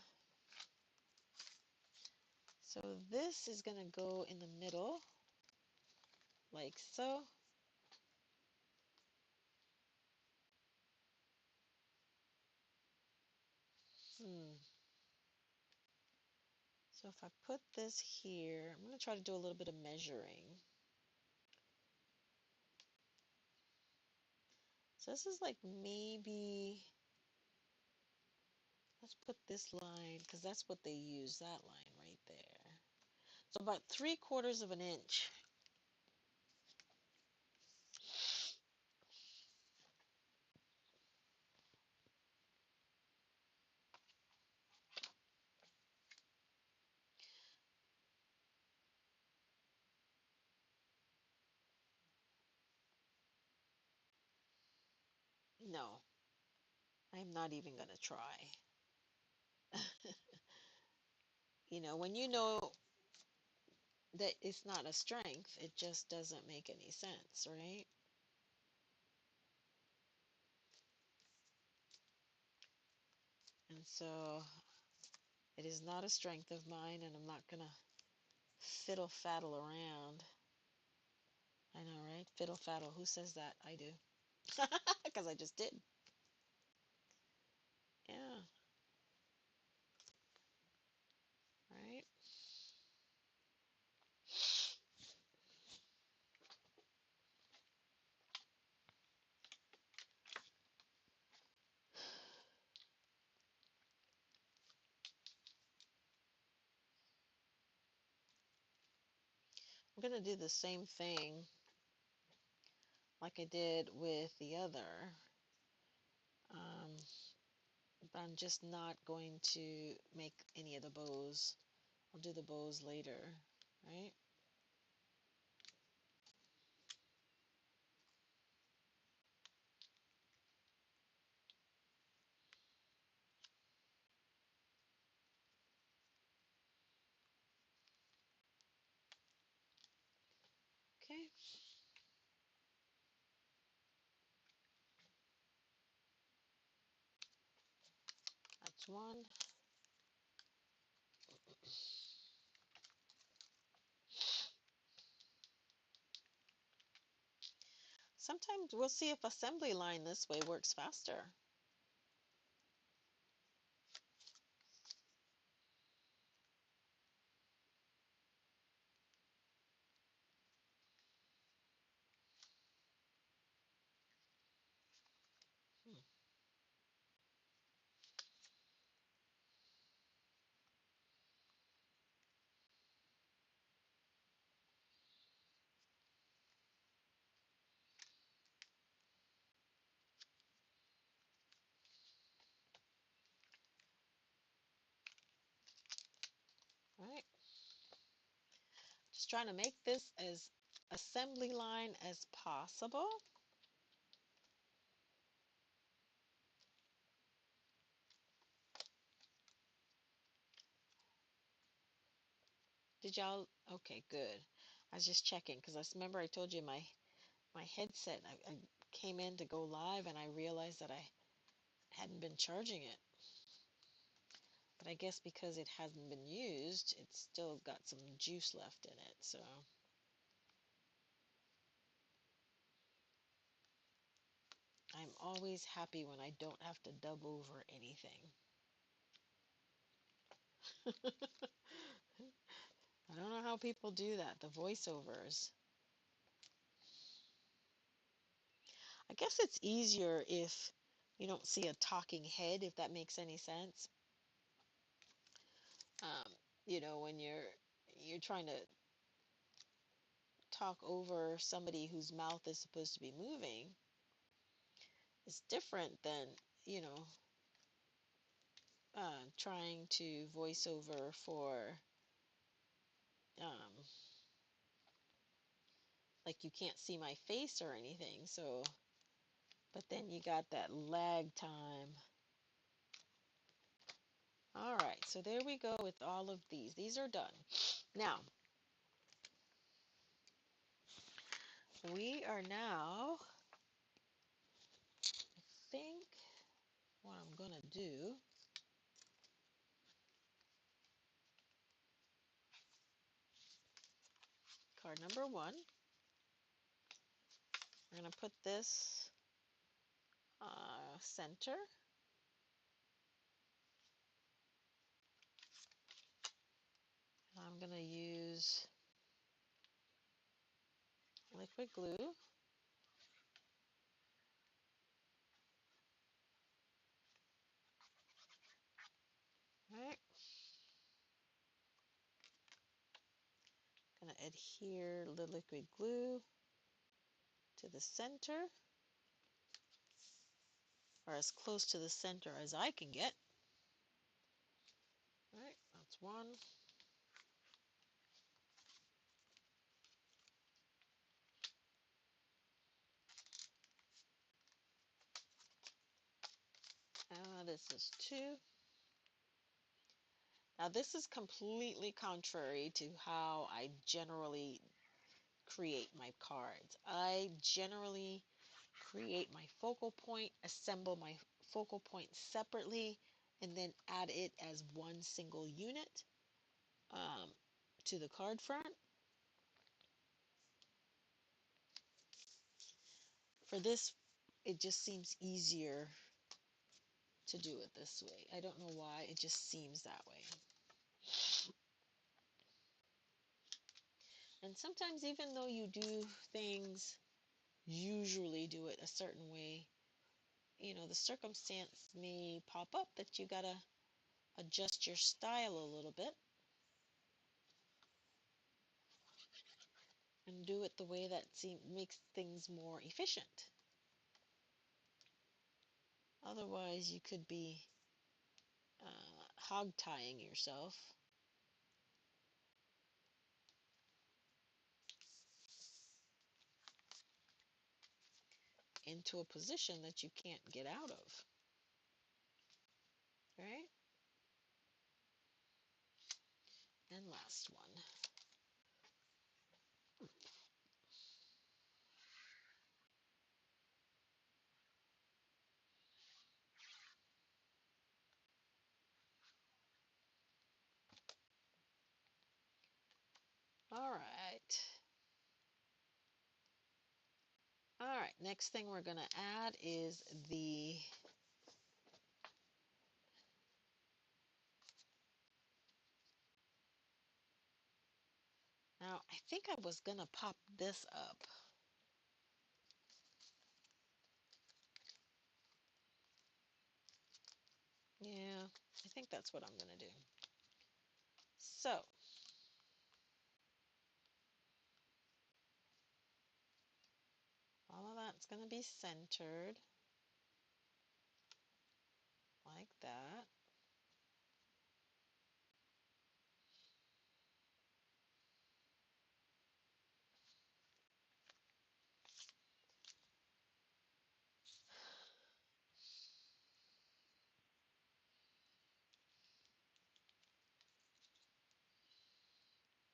so this is gonna go in the middle, like so. Hmm. So if I put this here, I'm gonna try to do a little bit of measuring. So this is like maybe, let's put this line, because that's what they use, that line right there. So about 3/4 of an inch. No, I'm not even gonna try. When you know that it's not a strength, it just doesn't make any sense, right? And so it is not a strength of mine, and I'm not gonna fiddle faddle around. I know, right? Fiddle faddle. Who says that? I do. Because I just did. Yeah, right? I'm going to do the same thing like I did with the other. Um, but I'm just not going to make any of the bows. I'll do the bows later, right? Okay. That's one. Sometimes we'll see if assembly line this way works faster. Hmm. Right. Just trying to make this as assembly line as possible. Did y'all? Okay, good. I was just checking because I remember I told you my headset. I came in to go live and I realized that I hadn't been charging it. But I guess because it hasn't been used, it's still got some juice left in it. So I'm always happy when I don't have to dub over anything. I don't know how people do that, the voiceovers. I guess it's easier if you don't see a talking head, if that makes any sense. Um, when you're trying to talk over somebody whose mouth is supposed to be moving, it's different than, you know, trying to voice over for, um, like you can't see my face or anything. So, but then you got that lag time. All right, so there we go with all of these. These are done. Now, we are now, I think what I'm going to do, card number 1, we're going to put this center. I'm going to use liquid glue. Right. Going to adhere the liquid glue to the center, or as close to the center as I can get. All right, that's one. This is 2. Now this is completely contrary to how I generally create my cards. I generally create my focal point, assemble my focal point separately, and then add it as one single unit to the card front. For this, it just seems easier to do it this way. I don't know why, it just seems that way. And sometimes even though you do things, usually do it a certain way, the circumstance may pop up that you gotta adjust your style a little bit and do it the way that makes things more efficient. Otherwise, you could be hog tying yourself into a position that you can't get out of. Right? And last one. All right. All right, next thing we're going to add is the now I think I was going to pop this up. Yeah, I think that's what I'm going to do. So, all of that's going to be centered like that.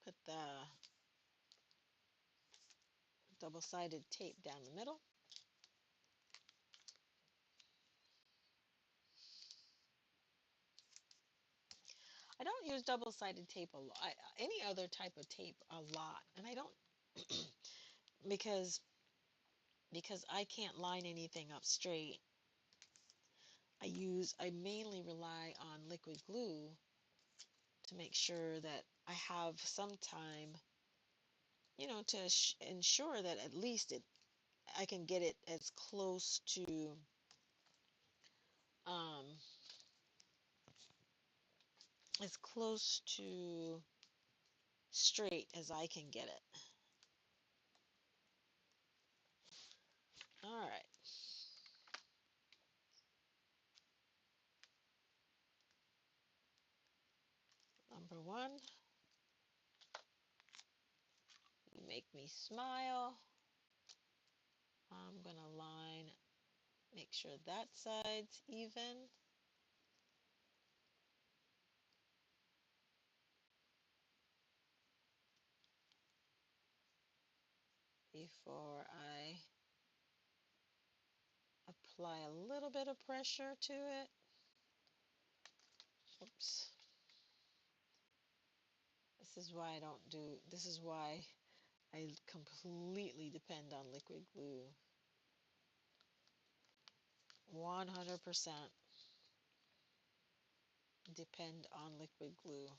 Put the double-sided tape down the middle. I don't use double-sided tape a lot. Any other type of tape a lot, and I don't because I can't line anything up straight. I mainly rely on liquid glue to make sure that I have some time, to ensure that at least I can get it um, as close to straight as I can get it. All right. Number one, you make me smile. I'm gonna make sure that side's even before I apply a little bit of pressure to it. Oops. This is why I completely depend on liquid glue. 100% depend on liquid glue.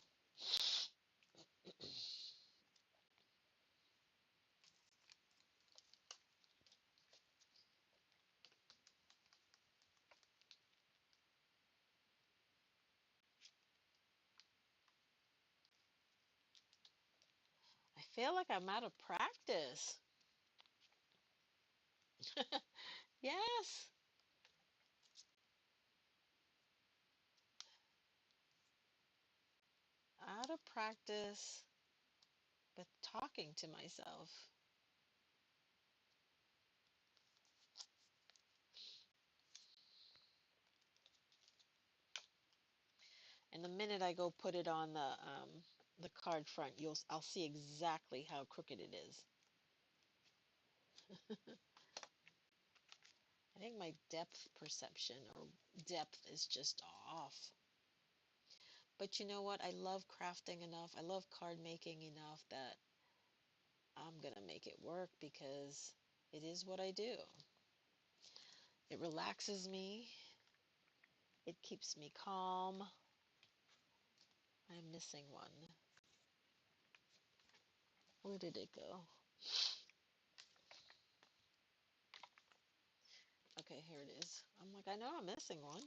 I feel like I'm out of practice. Yes, out of practice with talking to myself. And the minute I go put it on the card front, I'll see exactly how crooked it is. I think my depth perception or depth is just off. But you know what? I love crafting enough. I love card making enough that I'm going to make it work because it is what I do. It relaxes me. It keeps me calm. I'm missing one. Where did it go? Okay, here it is. I'm like, I know I'm missing one.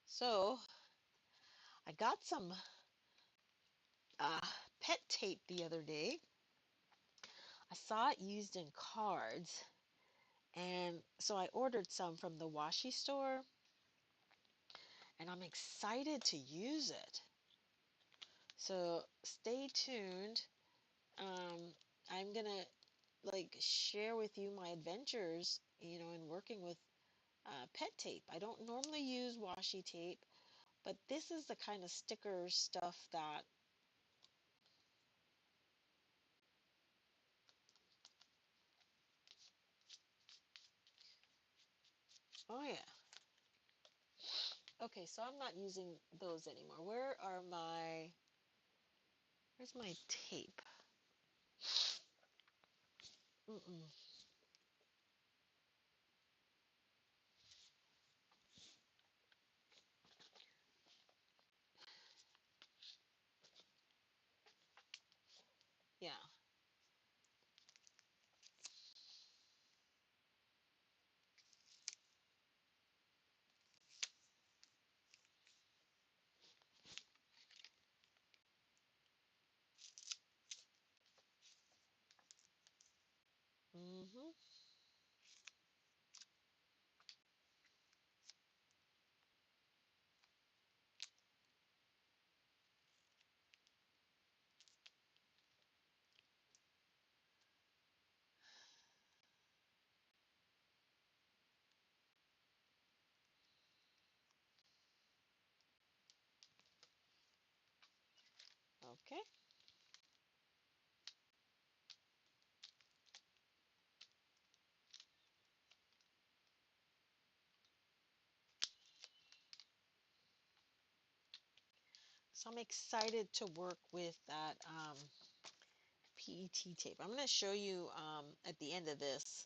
So I got some uh, pet tape the other day. I saw it used in cards, and so I ordered some from the washi store, and I'm excited to use it. So stay tuned. Um, I'm gonna share with you my adventures, in working with pet tape. I don't normally use washi tape, but this is the kind of sticker stuff that, oh yeah. Okay, so I'm not using those anymore. Where's my tape? Mm-mm. Yeah. Mm-hmm. Okay. So I'm excited to work with that PET tape. I'm going to show you at the end of this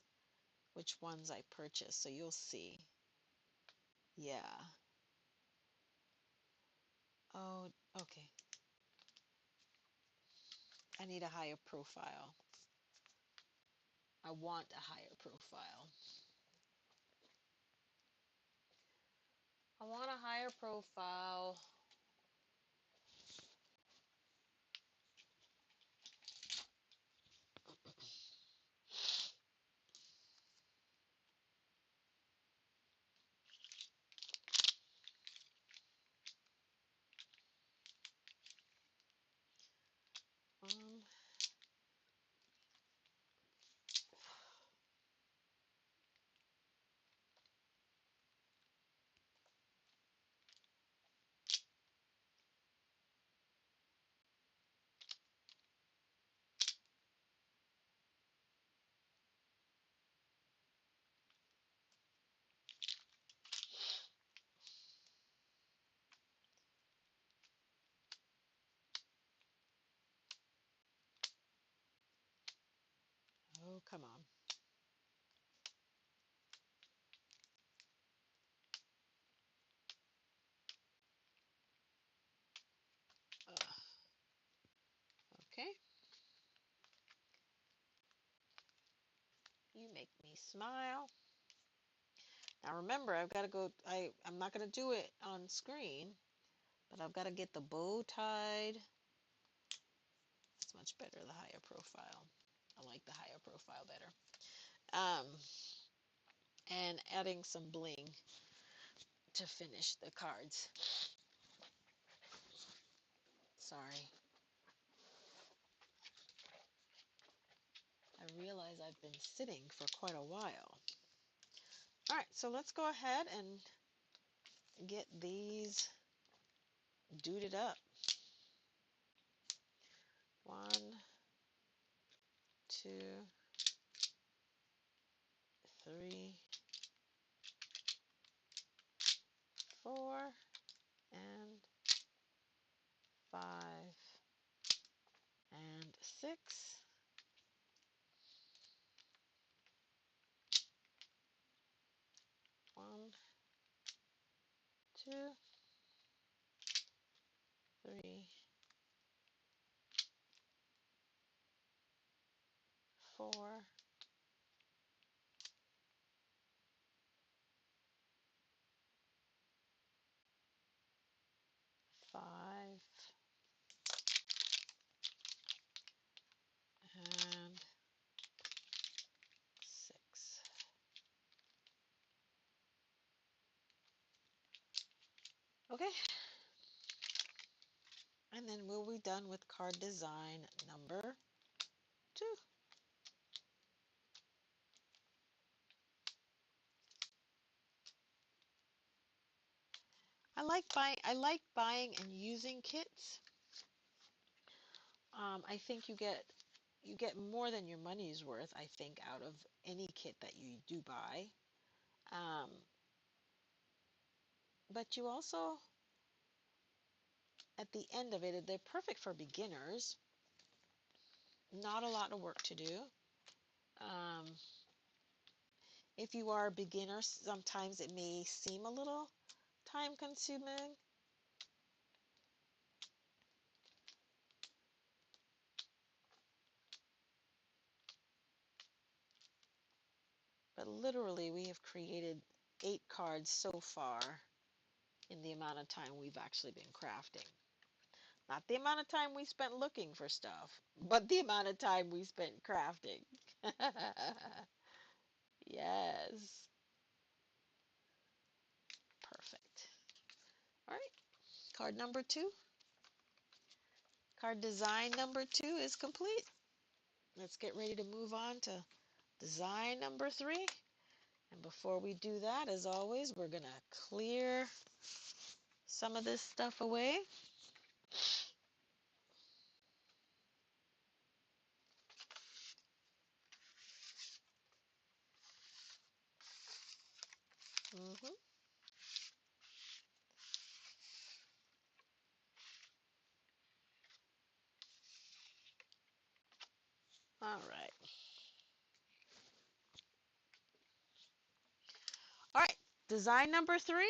which ones I purchased, so you'll see. Yeah. Oh, okay. I need a higher profile. I want a higher profile. I want a higher profile. Um, oh, come on. Okay. You make me smile. Now remember, I've got to go, I'm not going to do it on screen, but I've got to get the bow tied. It's much better, the higher profile. I like the higher profile better. And adding some bling to finish the cards. Sorry. I realize I've been sitting for quite a while. All right, so let's go ahead and get these duded up. 1, 2, 3, 4, and 5, and 6. 1, 2, 3, 4, 5, and 6. Okay, and then we'll be done with card design number 2. I like buying and using kits. I think you get more than your money's worth, I think, out of any kit that you do buy. Um, but you also, at the end of it, they're perfect for beginners. Not a lot of work to do. Um, if you are a beginner, sometimes it may seem a little time consuming. But literally, we have created 8 cards so far in the amount of time we've actually been crafting. Not the amount of time we spent looking for stuff, but the amount of time we spent crafting. Yes. Perfect. All right. Card number 2. Card design number 2 is complete. Let's get ready to move on to design number 3. And before we do that, as always, we're going to clear some of this stuff away. Mhm. All right. All right. Design number 3.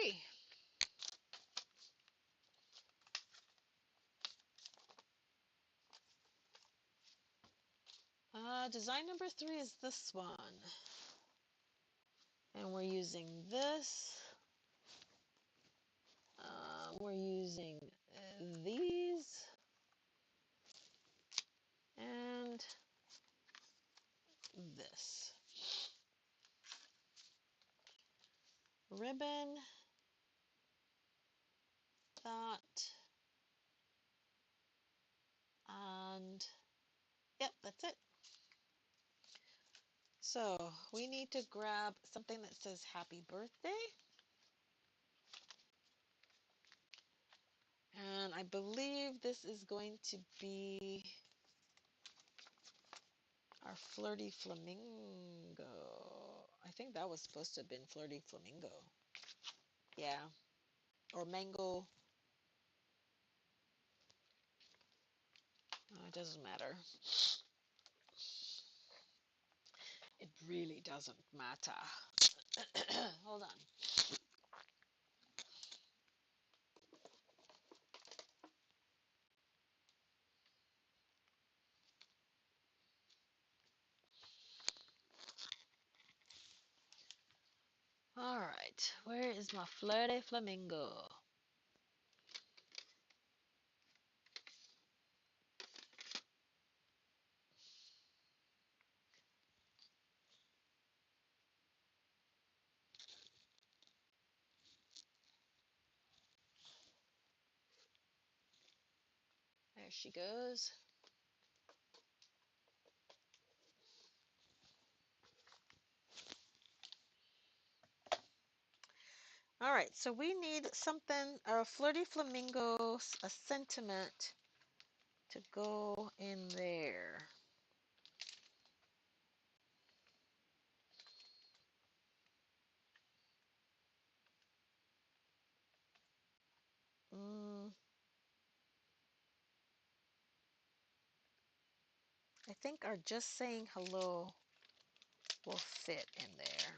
Design number 3 is this one. And we're using this. We're using these. And this. Ribbon. That. And yep, that's it. So we need to grab something that says happy birthday. And I believe this is going to be our flirty flamingo. I think that was supposed to have been flirty flamingo. Yeah. Or mango. It doesn't matter. It really doesn't matter. Hold on. All right. Where is my flirty flamingo? There she goes. All right, so we need something, a flirty flamingo, a sentiment to go in there. I think our just saying hello will fit in there.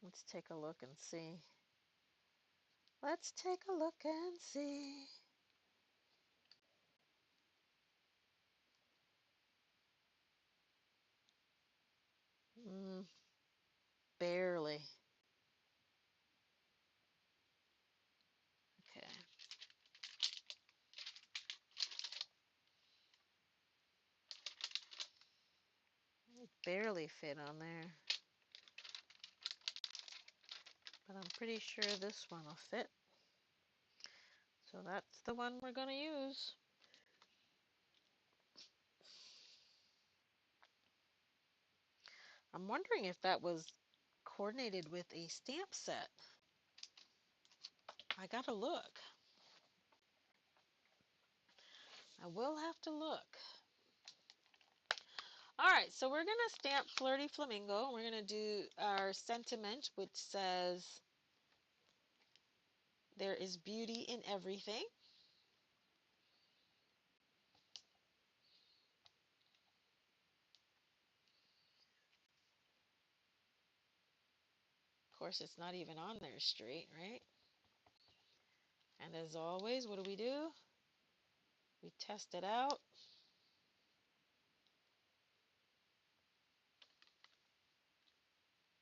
Let's take a look and see. Let's take a look and see. Barely. Okay. It barely fit on there. But I'm pretty sure this one will fit. So that's the one we're going to use. I'm wondering if that was coordinated with a stamp set. I gotta look. I will have to look. Alright, so we're gonna stamp Flirty Flamingo. We're gonna do our sentiment, which says, there is beauty in everything. Of course, it's not even on there straight, right? And as always, what do? We test it out.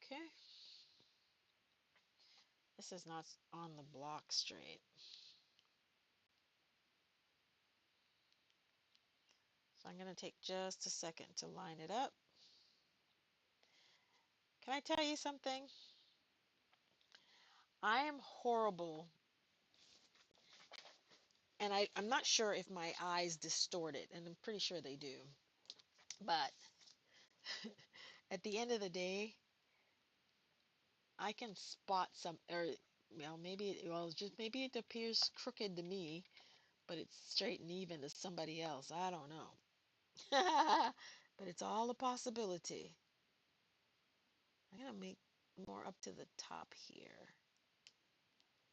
Okay. This is not on the block straight. So I'm going to take just a second to line it up. Can I tell you something? I am horrible, and I'm not sure if my eyes distort it, and I'm pretty sure they do. But at the end of the day, I can spot some, or maybe it appears crooked to me, but it's straight and even to somebody else. I don't know. But it's all a possibility. I'm gonna make more up to the top here,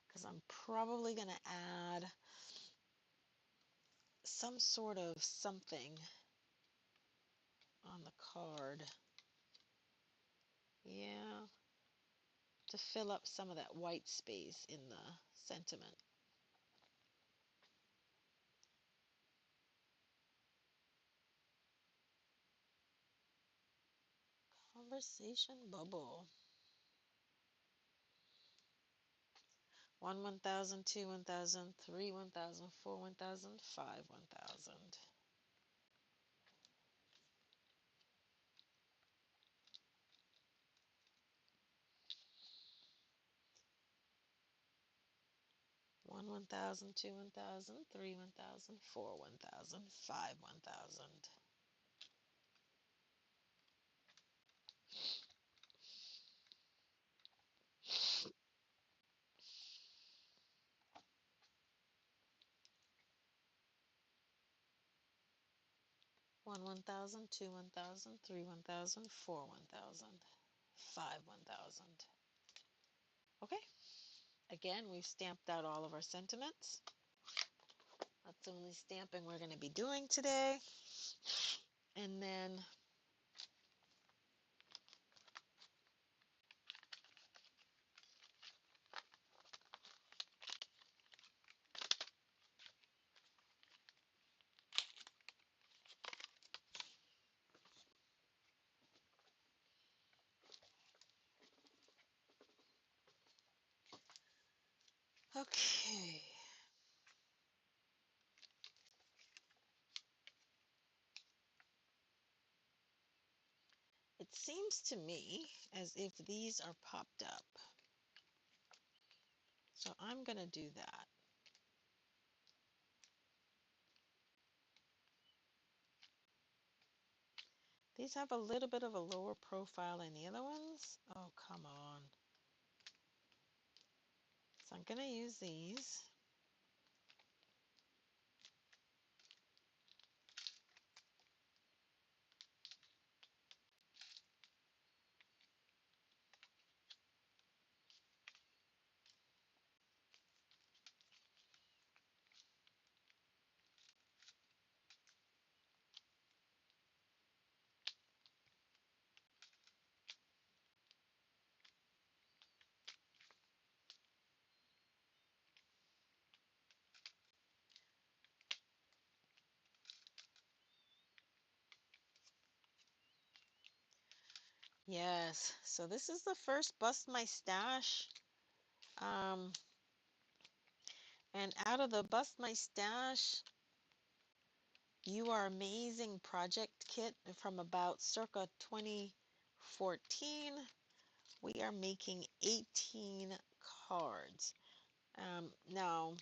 because I'm probably gonna add some sort of something on the card. Yeah, to fill up some of that white space in the sentiment. Conversation bubble. 1, 1,000, 2, 1,000, 3, 1,000, 4, 1,000, 5, 1,000. One 1,000, 2 1,000, 3 1,000, 4 1,000, 5 1,000. One 1,000, 2 1,000, 3 1,000, 4 1,000, 5 1,000. Okay, again, we've stamped out all of our sentiments. That's the only stamping we're going to be doing today. And then okay. It seems to me as if these are popped up. So I'm going to do that. These have a little bit of a lower profile than the other ones. Oh, come on. So I'm going to use these. Yes, so this is the first Bust My Stash. And out of the Bust My Stash, You Are Amazing project kit from about circa 2014, we are making 18 cards. Now,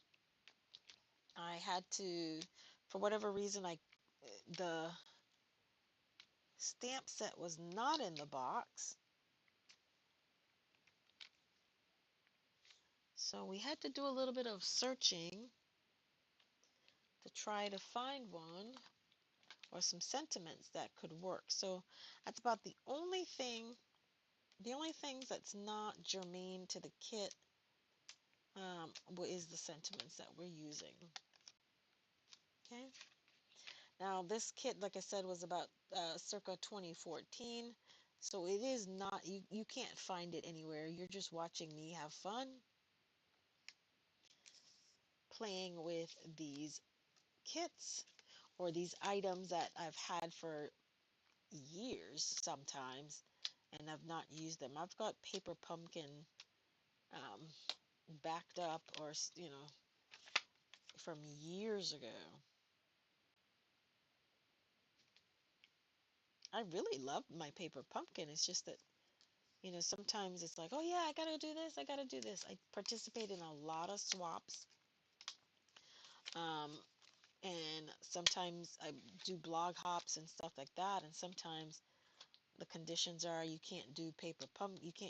I had to, for whatever reason, the stamp set was not in the box. So we had to do a little bit of searching to try to find one or some sentiments that could work. So that's about the only things that's not germane to the kit is the sentiments that we're using. Okay. Now this kit, like I said, was about circa 2014. So it is not, you can't find it anywhere. You're just watching me have fun playing with these kits or these items that I've had for years sometimes and I've not used them. I've got paper pumpkin um, backed up or, from years ago. I really love my paper pumpkin. It's just that, sometimes it's like, oh yeah, I gotta do this, I gotta do this. I participate in a lot of swaps. And sometimes I do blog hops and stuff like that. And sometimes the conditions are you can't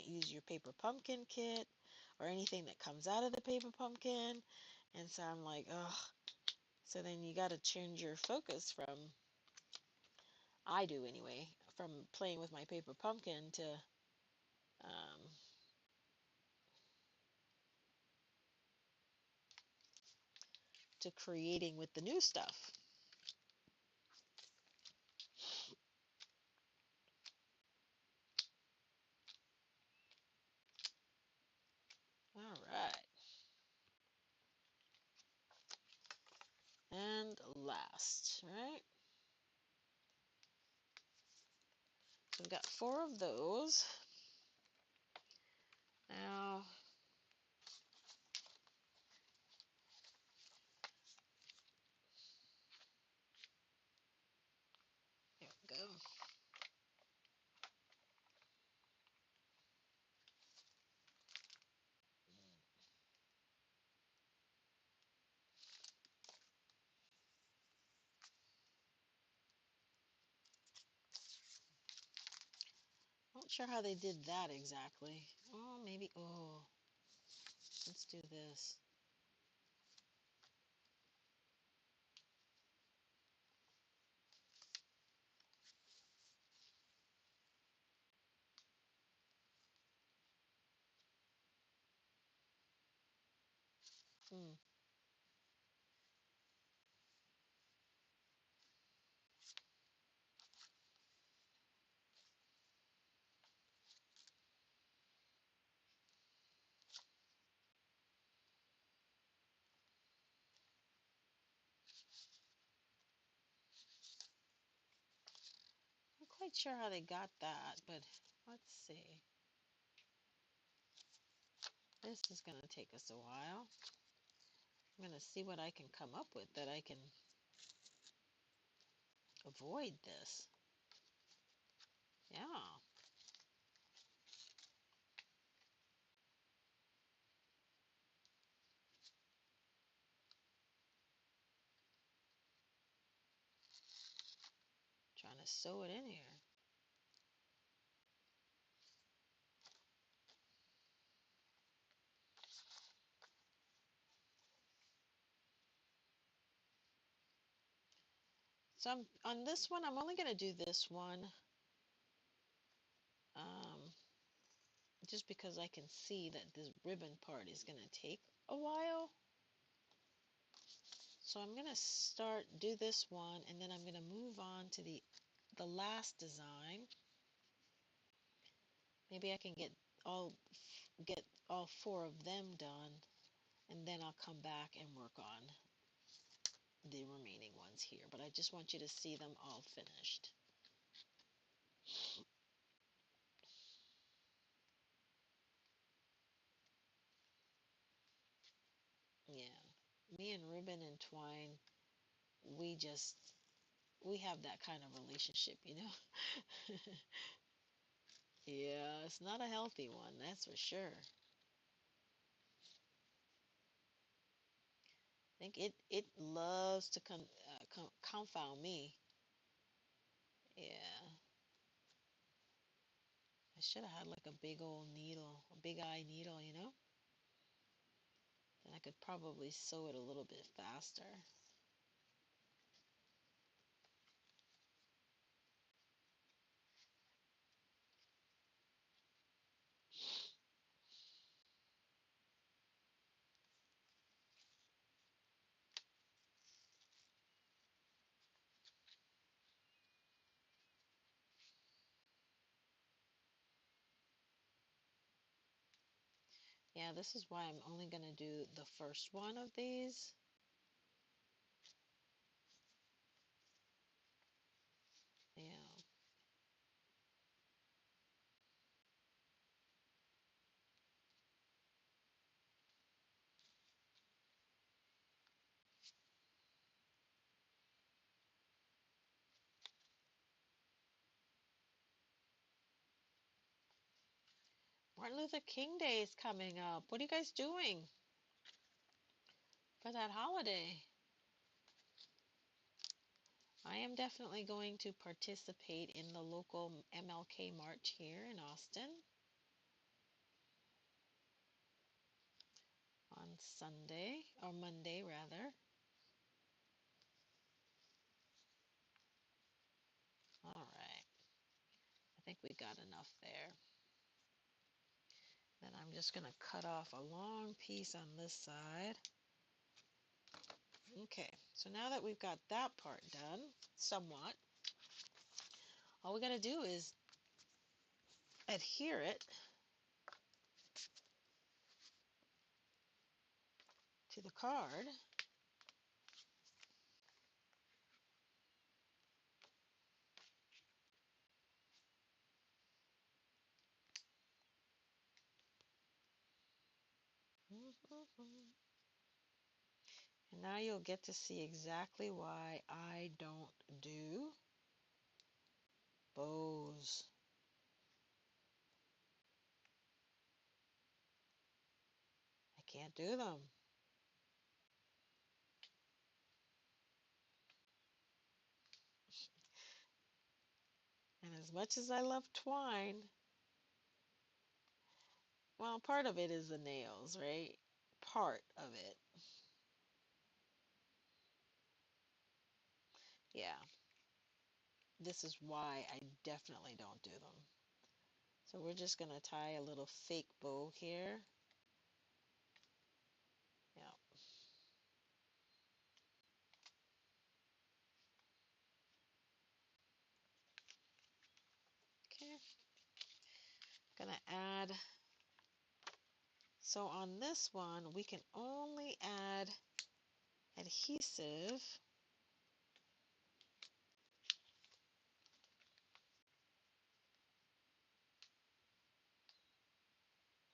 use your paper pumpkin kit or anything that comes out of the paper pumpkin. And so I'm like, ugh. So then you got to change your focus I do anyway, from playing with my paper pumpkin um, to creating with the new stuff. and last, right? So we've got 4 of those. Now, there we go. Not sure how they did that exactly. Oh, maybe, oh, let's do this. Hmm. Not quite sure how they got that, but let's see. This is going to take us a while. I'm going to see what I can come up with that I can avoid this. Yeah. Trying to sew it in here. So on this one, I'm only going to do this one just because I can see that this ribbon part is going to take a while. So I'm going to do this one, and then I'm going to move on to the last design. Maybe I can get all 4 of them done, and then I'll come back and work on the remaining ones here. But I just want you to see them all finished. Yeah. Me and ribbon and twine, we just we have that kind of relationship, you know? Yeah, it's not a healthy one, that's for sure. I think it loves to confound me. Yeah. I should have had like a big old needle, a big eye needle, you know? Then I could probably sew it a little bit faster. Yeah, this is why I'm only going to do the first one of these. Yeah. Martin Luther King Day is coming up. What are you guys doing for that holiday? I am definitely going to participate in the local MLK March here in Austin on Sunday, or Monday rather. All right. I think we got enough there. Then I'm just going to cut off a long piece on this side. Okay, so now that we've got that part done, somewhat, all we got to do is adhere it to the card. And now you'll get to see exactly why I don't do bows. I can't do them. And as much as I love twine, well, part of it is the nails, right? Part of it. Yeah, this is why I definitely don't do them. So we're just going to tie a little fake bow here. Yeah. Okay. Gonna add, so on this one, we can only add adhesive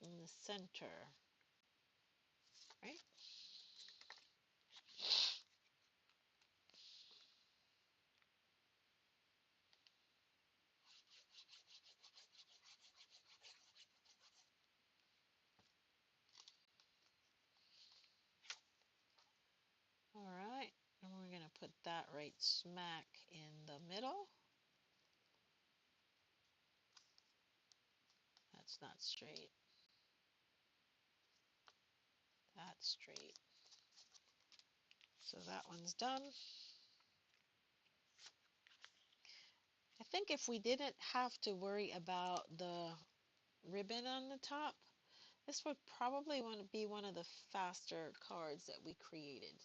in the center, right? All right, and we're gonna put that right smack in the middle. That's not straight. That's straight. So that one's done. I think if we didn't have to worry about the ribbon on the top, this would probably want to be one of the faster cards that we created.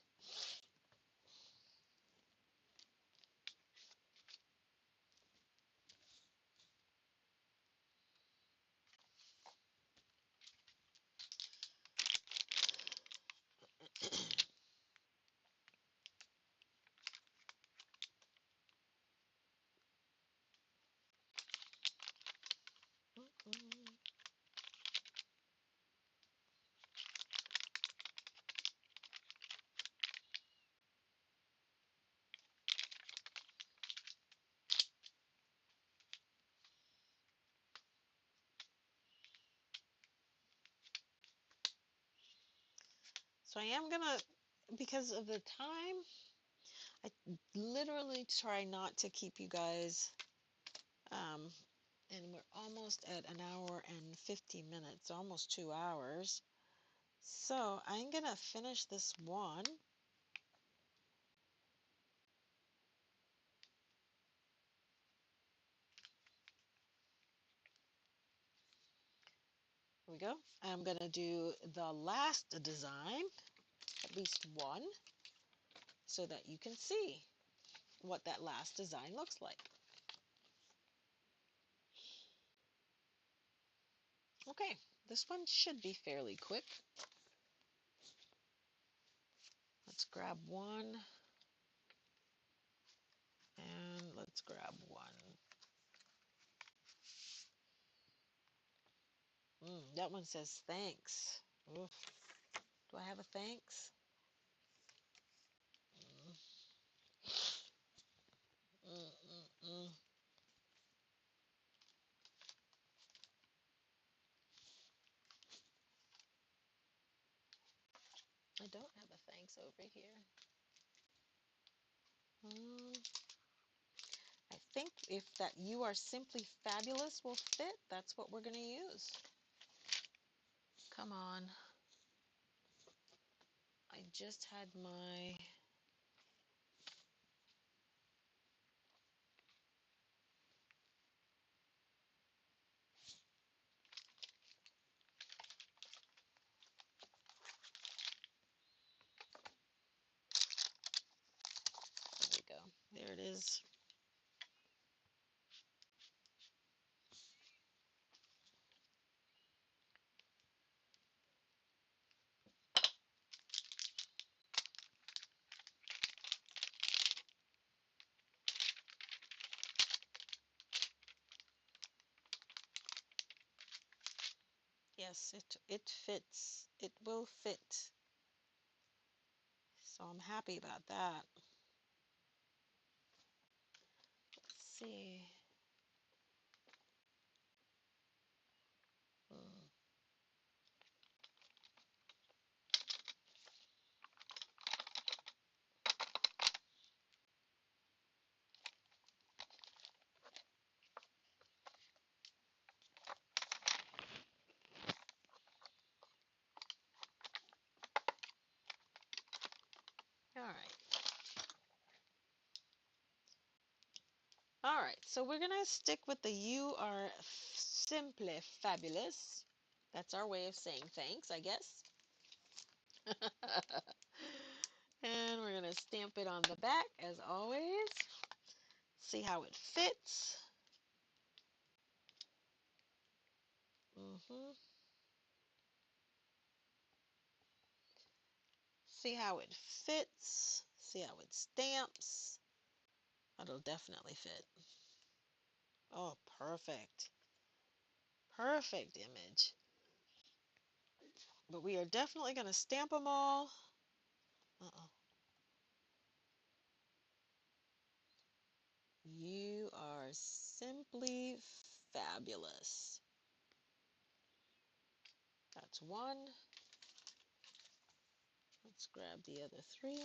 So I am gonna, because of the time, I literally try not to keep you guys, and we're almost at an hour and 50 minutes, almost 2 hours. So I'm gonna finish this one. Here we go. I'm gonna do the last design, at least one, so that you can see what that last design looks like. Okay, this one should be fairly quick. Let's grab one, and let's grab one. That one says thanks. Oof. Do I have a thanks? Mm, mm, mm. I don't have a thanks over here. I think if that "you are simply fabulous" will fit, that's what we're going to use. Come on. I just had my... There we go. There it is. Yes, it fits. It will fit. So I'm happy about that. Let's see. Hmm. All right. All right. So we're going to stick with the "You are simply fabulous." That's our way of saying thanks, I guess. And we're going to stamp it on the back as always. See how it fits. Hmm. See how it fits. See how it stamps. That'll definitely fit. Oh, perfect. Perfect image. But we are definitely going to stamp them all. Uh-oh. You are simply fabulous. That's one. Let's grab the other three.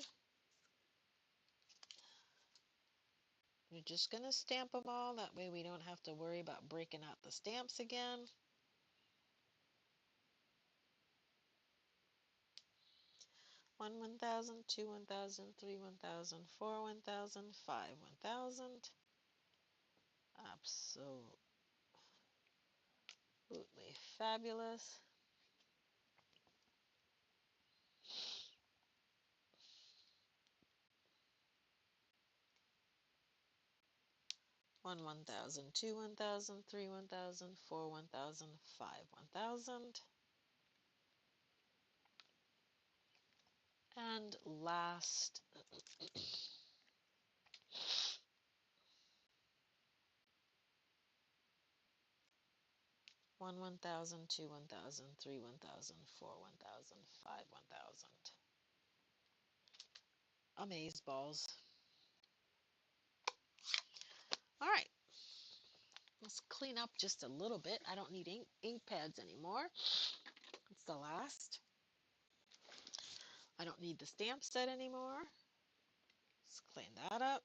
We're just going to stamp them all. That way we don't have to worry about breaking out the stamps again. One 1,000, two 1,000, three 1,000, four 1,000, five 1,000. Absolutely fabulous. One 1,000, two 1,000, three 1,000, four 1,000, five 1,000. And last, one 1,000, two 1,000, three 1,000, four 1,000, five 1,000. Amaze balls. All right, let's clean up just a little bit. I don't need ink pads anymore. It's the last. I don't need the stamp set anymore. Let's clean that up.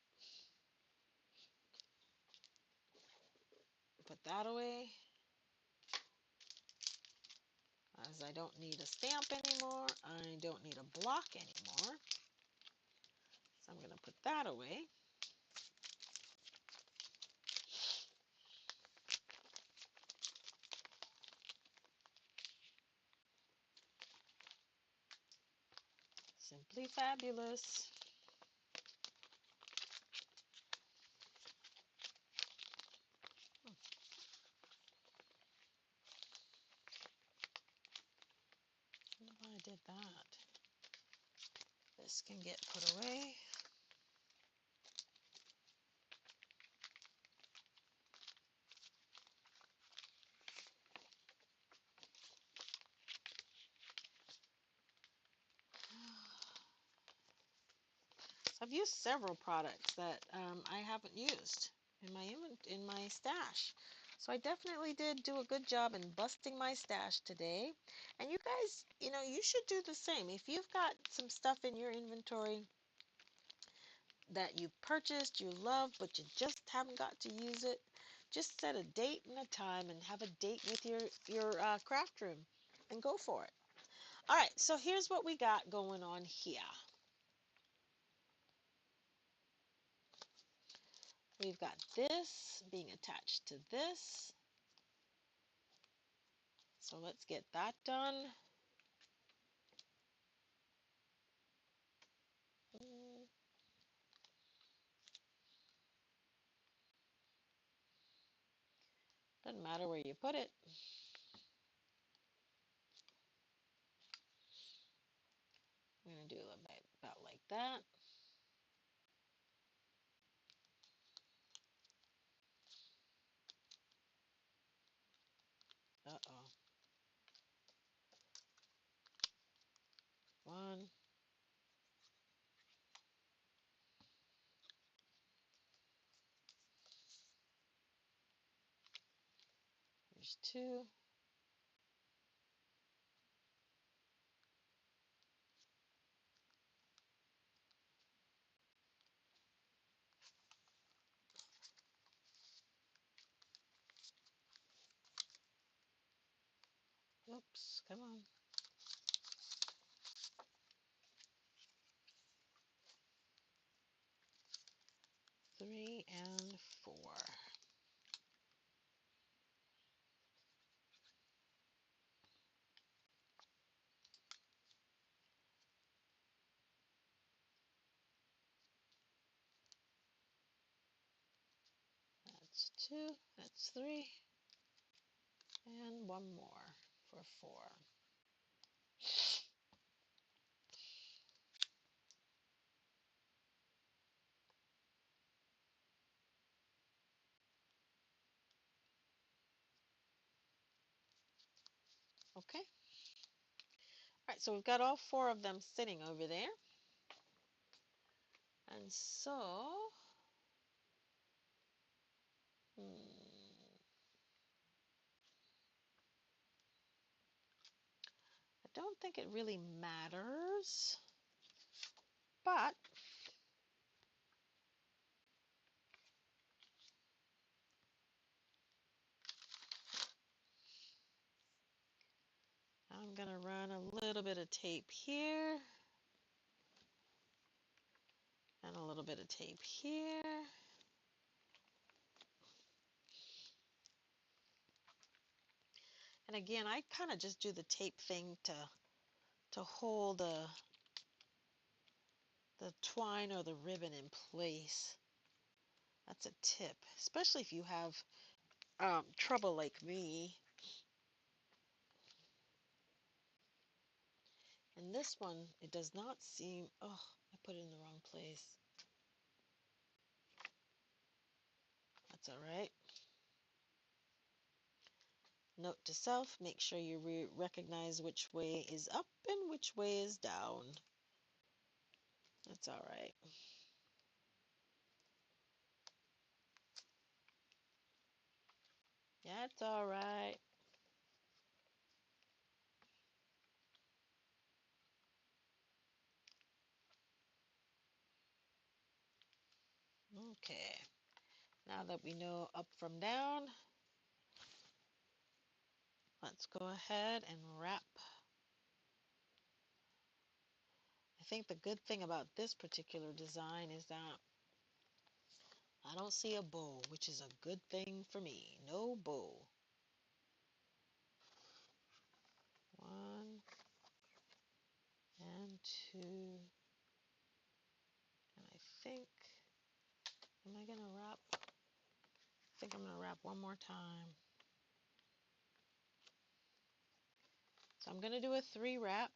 Put that away. As I don't need a stamp anymore. I don't need a block anymore. So I'm going to put that away. Simply fabulous. I don't know why I did that. This can get put away. I've used several products that I haven't used in my stash. So I definitely did do a good job in busting my stash today. And you guys, you should do the same. If you've got some stuff in your inventory that you purchased, you love, but you just haven't got to use it, just set a date and a time and have a date with your craft room and go for it. All right, so here's what we got going on here. We've got this being attached to this. So let's get that done. Doesn't matter where you put it. I'm going to do about like that. Uh-oh. There's two. Oops, come on. 3 and 4. That's 2, that's 3, and one more for 4. Okay. All right, so we've got all 4 of them sitting over there. And so, I don't think it really matters, but I'm going to run a little bit of tape here and a little bit of tape here. And again, I kind of just do the tape thing to hold the twine or the ribbon in place. That's a tip, especially if you have trouble like me. And this one, it does not seem, oh, I put it in the wrong place. That's all right. Note to self, make sure you recognize which way is up and which way is down. That's all right. That's all right. Okay. Now that we know up from down, let's go ahead and wrap. I think the good thing about this particular design is that I don't see a bow, which is a good thing for me. No bow. 1 and 2. And I think, am I going to wrap? I think I'm going to wrap one more time. So I'm going to do a 3 wrap.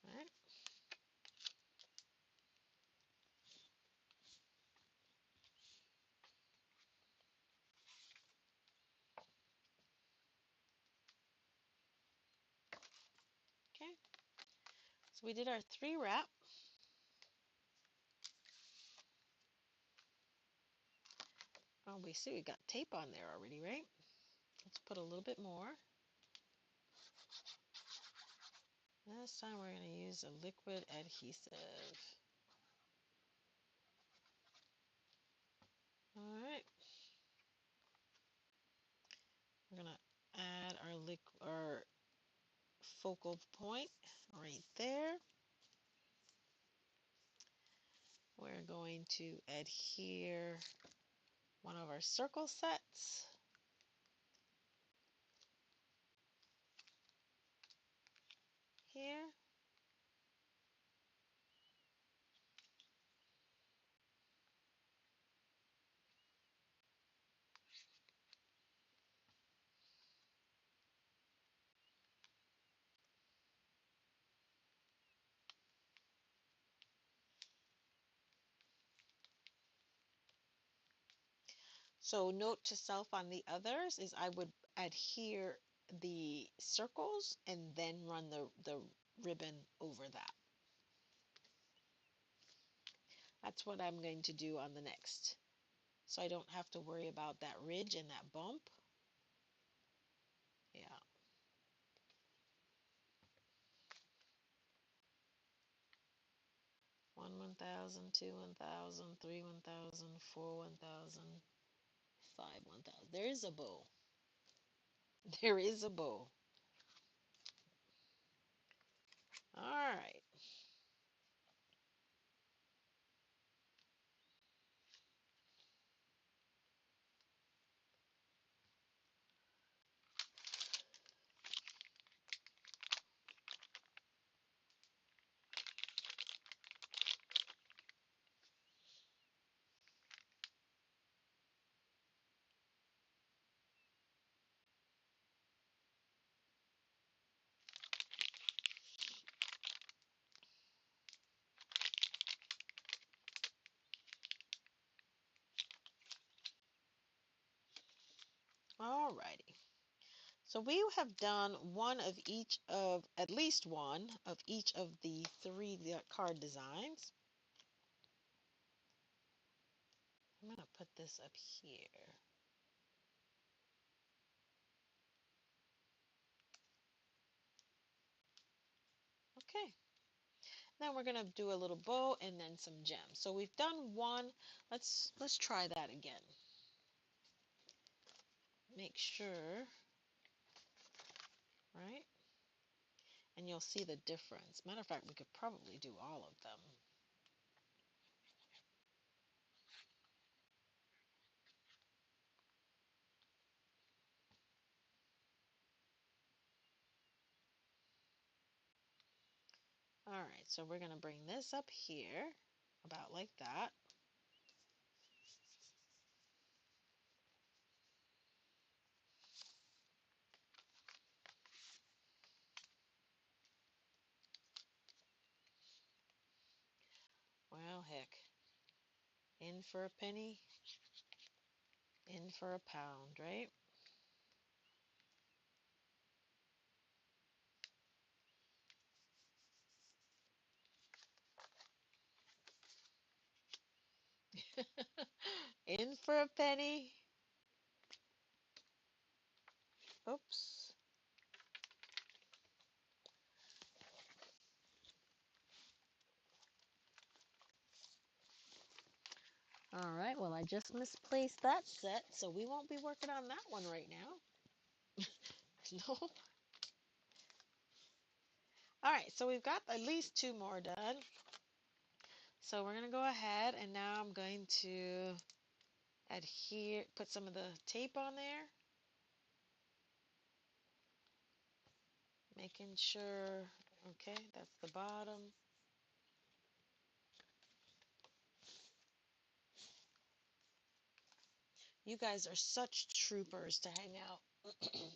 All right. Okay. So we did our 3 wrap. Oh, we see we got tape on there already, right? Let's put a little bit more. This time we're going to use a liquid adhesive. All right. We're going to add our focal point right there. We're going to adhere one of our circle sets. Here. So note to self on the others is I would adhere the circles and then run the ribbon over that. That's what I'm going to do on the next so I don't have to worry about that ridge and that bump. Yeah. One 1,000, two 1,000, three 1,000, four 1,000, five 1,000. There is a bow. There is a bow. All right. All righty. So we have done one of each of, at least one of each of the three card designs. I'm going to put this up here. Okay. Then we're going to do a little bow and then some gems. So we've done one. Let's try that again. Make sure, right? And you'll see the difference. Matter of fact, we could probably do all of them. All right, so we're going to bring this up here, about like that. Well, heck, in for a penny, in for a pound, right? In for a penny. Oops. All right, well, I just misplaced that set, so we won't be working on that one right now. No. All right, so we've got at least two more done. So we're going to go ahead, and now I'm going to adhere, put some of the tape on there. Making sure, okay, that's the bottom. You guys are such troopers to hang out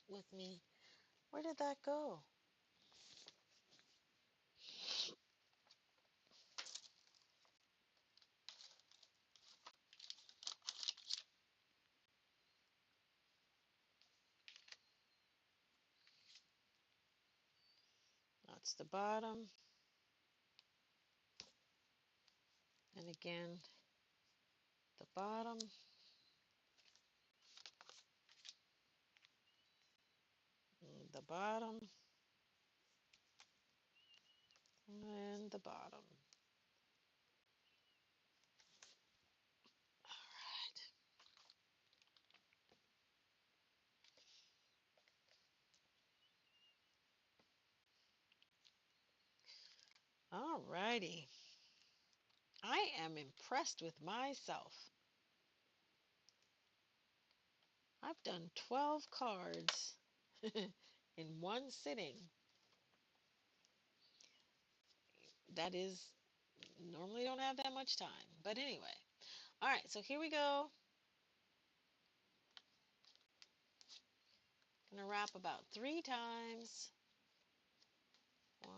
with me. Where did that go? That's the bottom. And again, the bottom. The bottom. And the bottom. All righty. I am impressed with myself. I've done 12 cards in one sitting. That is, normally don't have that much time. But anyway. All right, so here we go. Gonna wrap about 3 times. 1,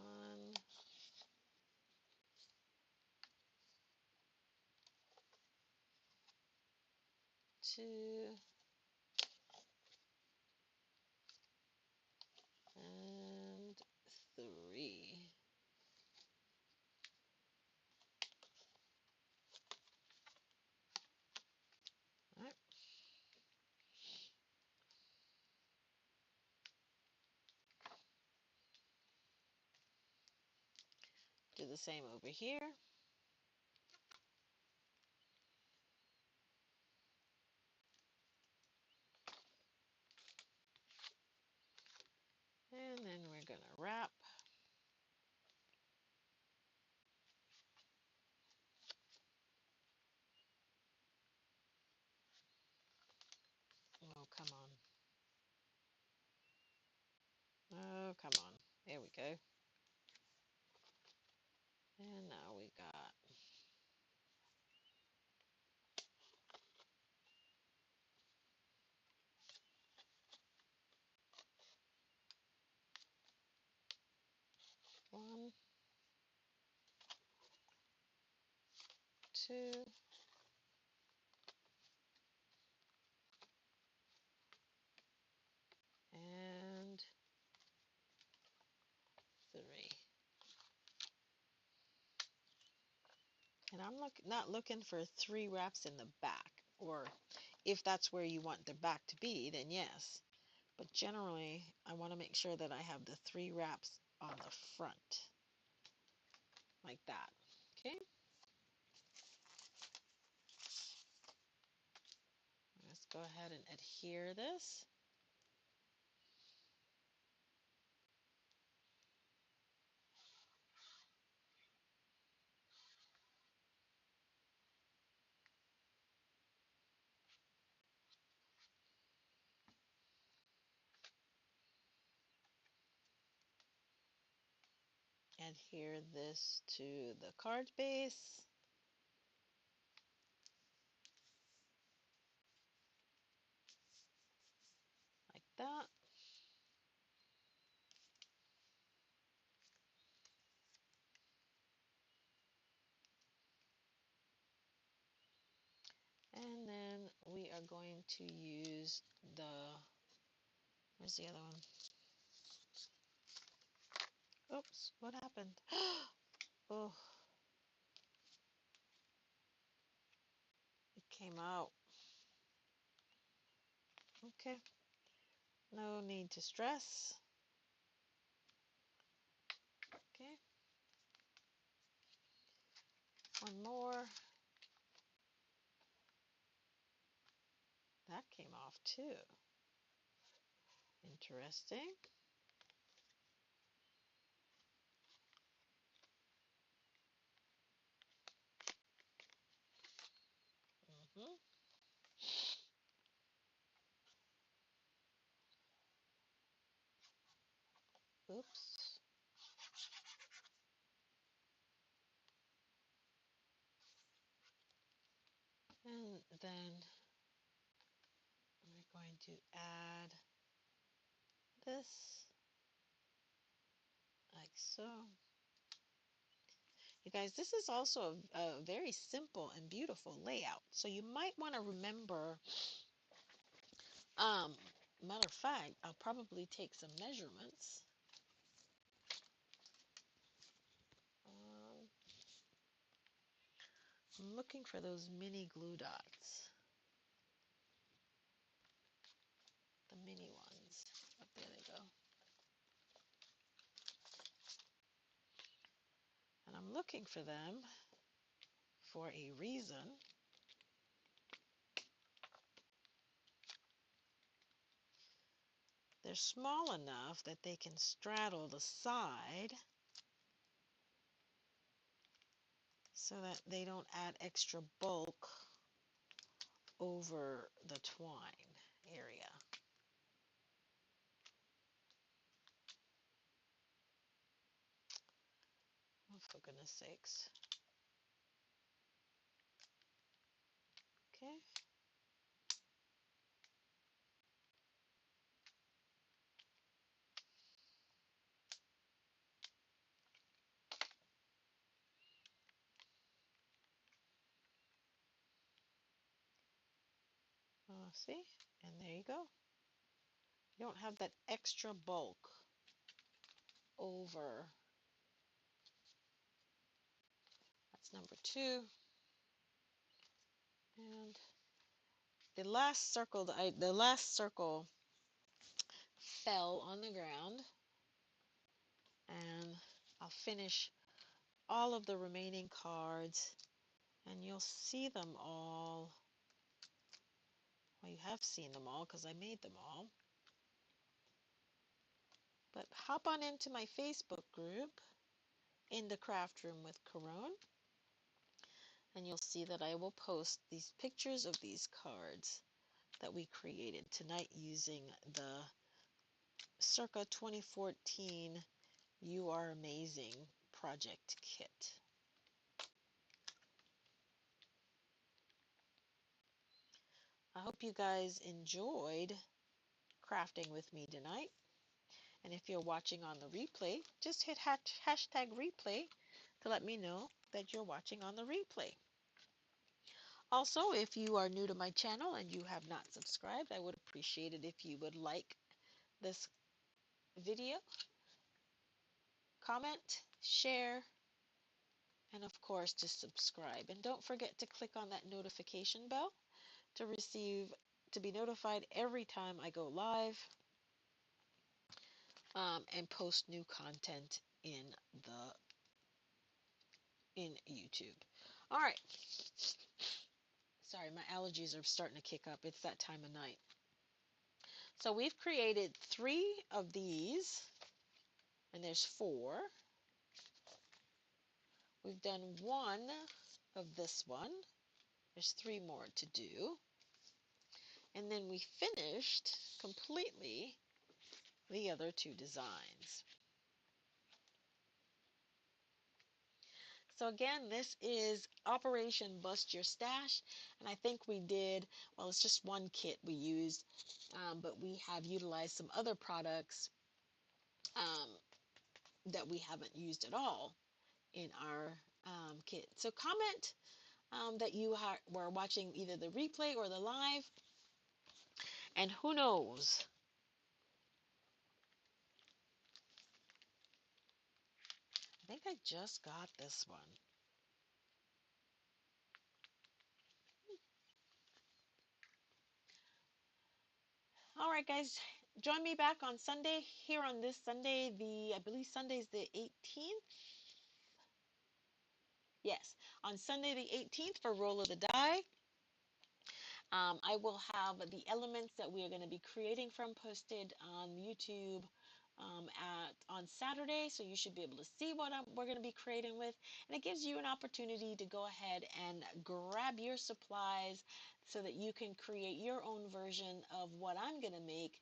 2, and 3. Do the same over here. And then we're going to wrap. Oh, come on. Oh, come on. There we go. And now we got one, two, and three. And I'm not looking for 3 wraps in the back, or if that's where you want the back to be, then yes. But generally, I want to make sure that I have the 3 wraps on the front, like that. Okay, let's go ahead and adhere this. Adhere this to the card base, like that. And then we are going to use the, where's the other one? Oops, what happened? Oh, it came out. Okay, no need to stress. Okay, one more. That came off too. Interesting. Hmm. Oops. And then we're going to add this, like so. You guys, this is also a very simple and beautiful layout. So you might want to remember, um, matter of fact, I'll probably take some measurements. Um, I'm looking for those mini glue dots. The mini ones. Oh, there they go. And I'm looking for them for a reason. They're small enough that they can straddle the side so that they don't add extra bulk over the twine area. Oh, for goodness sakes. Okay. See? And there you go. You don't have that extra bulk over. That's number 2. And the last circle, fell on the ground, and I'll finish all of the remaining cards, and you'll see them all. Well, you have seen them all because I made them all. But hop on into my Facebook group, in the craft room with Caron, and you'll see that I will post these pictures of these cards that we created tonight using the circa 2014 You Are Amazing project kit. I hope you guys enjoyed crafting with me tonight. And if you're watching on the replay, just hit hashtag replay to let me know that you're watching on the replay. Also, if you are new to my channel and you have not subscribed, I would appreciate it if you would like this video, comment, share, and of course, just subscribe. And don't forget to click on that notification bell to be notified every time I go live and post new content the in YouTube. All right. Sorry, my allergies are starting to kick up. It's that time of night. So we've created 3 of these, and there's 4. We've done 1 of this one. There's 3 more to do. And then we finished completely the other 2 designs. So again, this is Operation Bust Your Stash, and I think we did, well, it's just one kit we used, but we have utilized some other products um, that we haven't used at all in our kit. So comment that you were watching either the replay or the live, and who knows, I think I just got this one. All right, guys, join me back on Sunday, here on this Sunday, I believe Sunday's the 18th. Yes, on Sunday the 18th for Roll of the Die. I will have the elements that we are going to be creating from posted on YouTube on Saturday, so you should be able to see what we're going to be creating with, and it gives you an opportunity to go ahead and grab your supplies so that you can create your own version of what I'm going to make,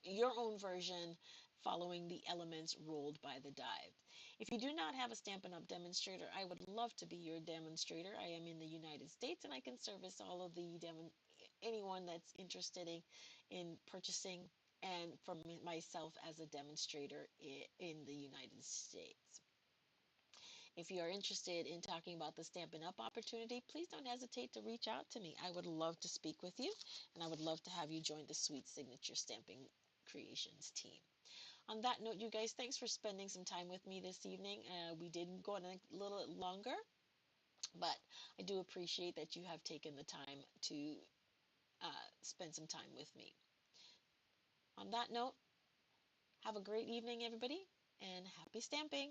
your own version following the elements rolled by the die. If you do not have a Stampin' Up! Demonstrator, I would love to be your demonstrator. I am in the United States and I can service all of anyone that's interested in purchasing and for myself as a demonstrator in the United States. If you are interested in talking about the Stampin' Up! Opportunity, please don't hesitate to reach out to me. I would love to speak with you, and I would love to have you join the Sweet Signature Stamping Creations team. On that note, you guys, thanks for spending some time with me this evening. We did go on a little longer, but I do appreciate that you have taken the time to spend some time with me. On that note, have a great evening, everybody, and happy stamping!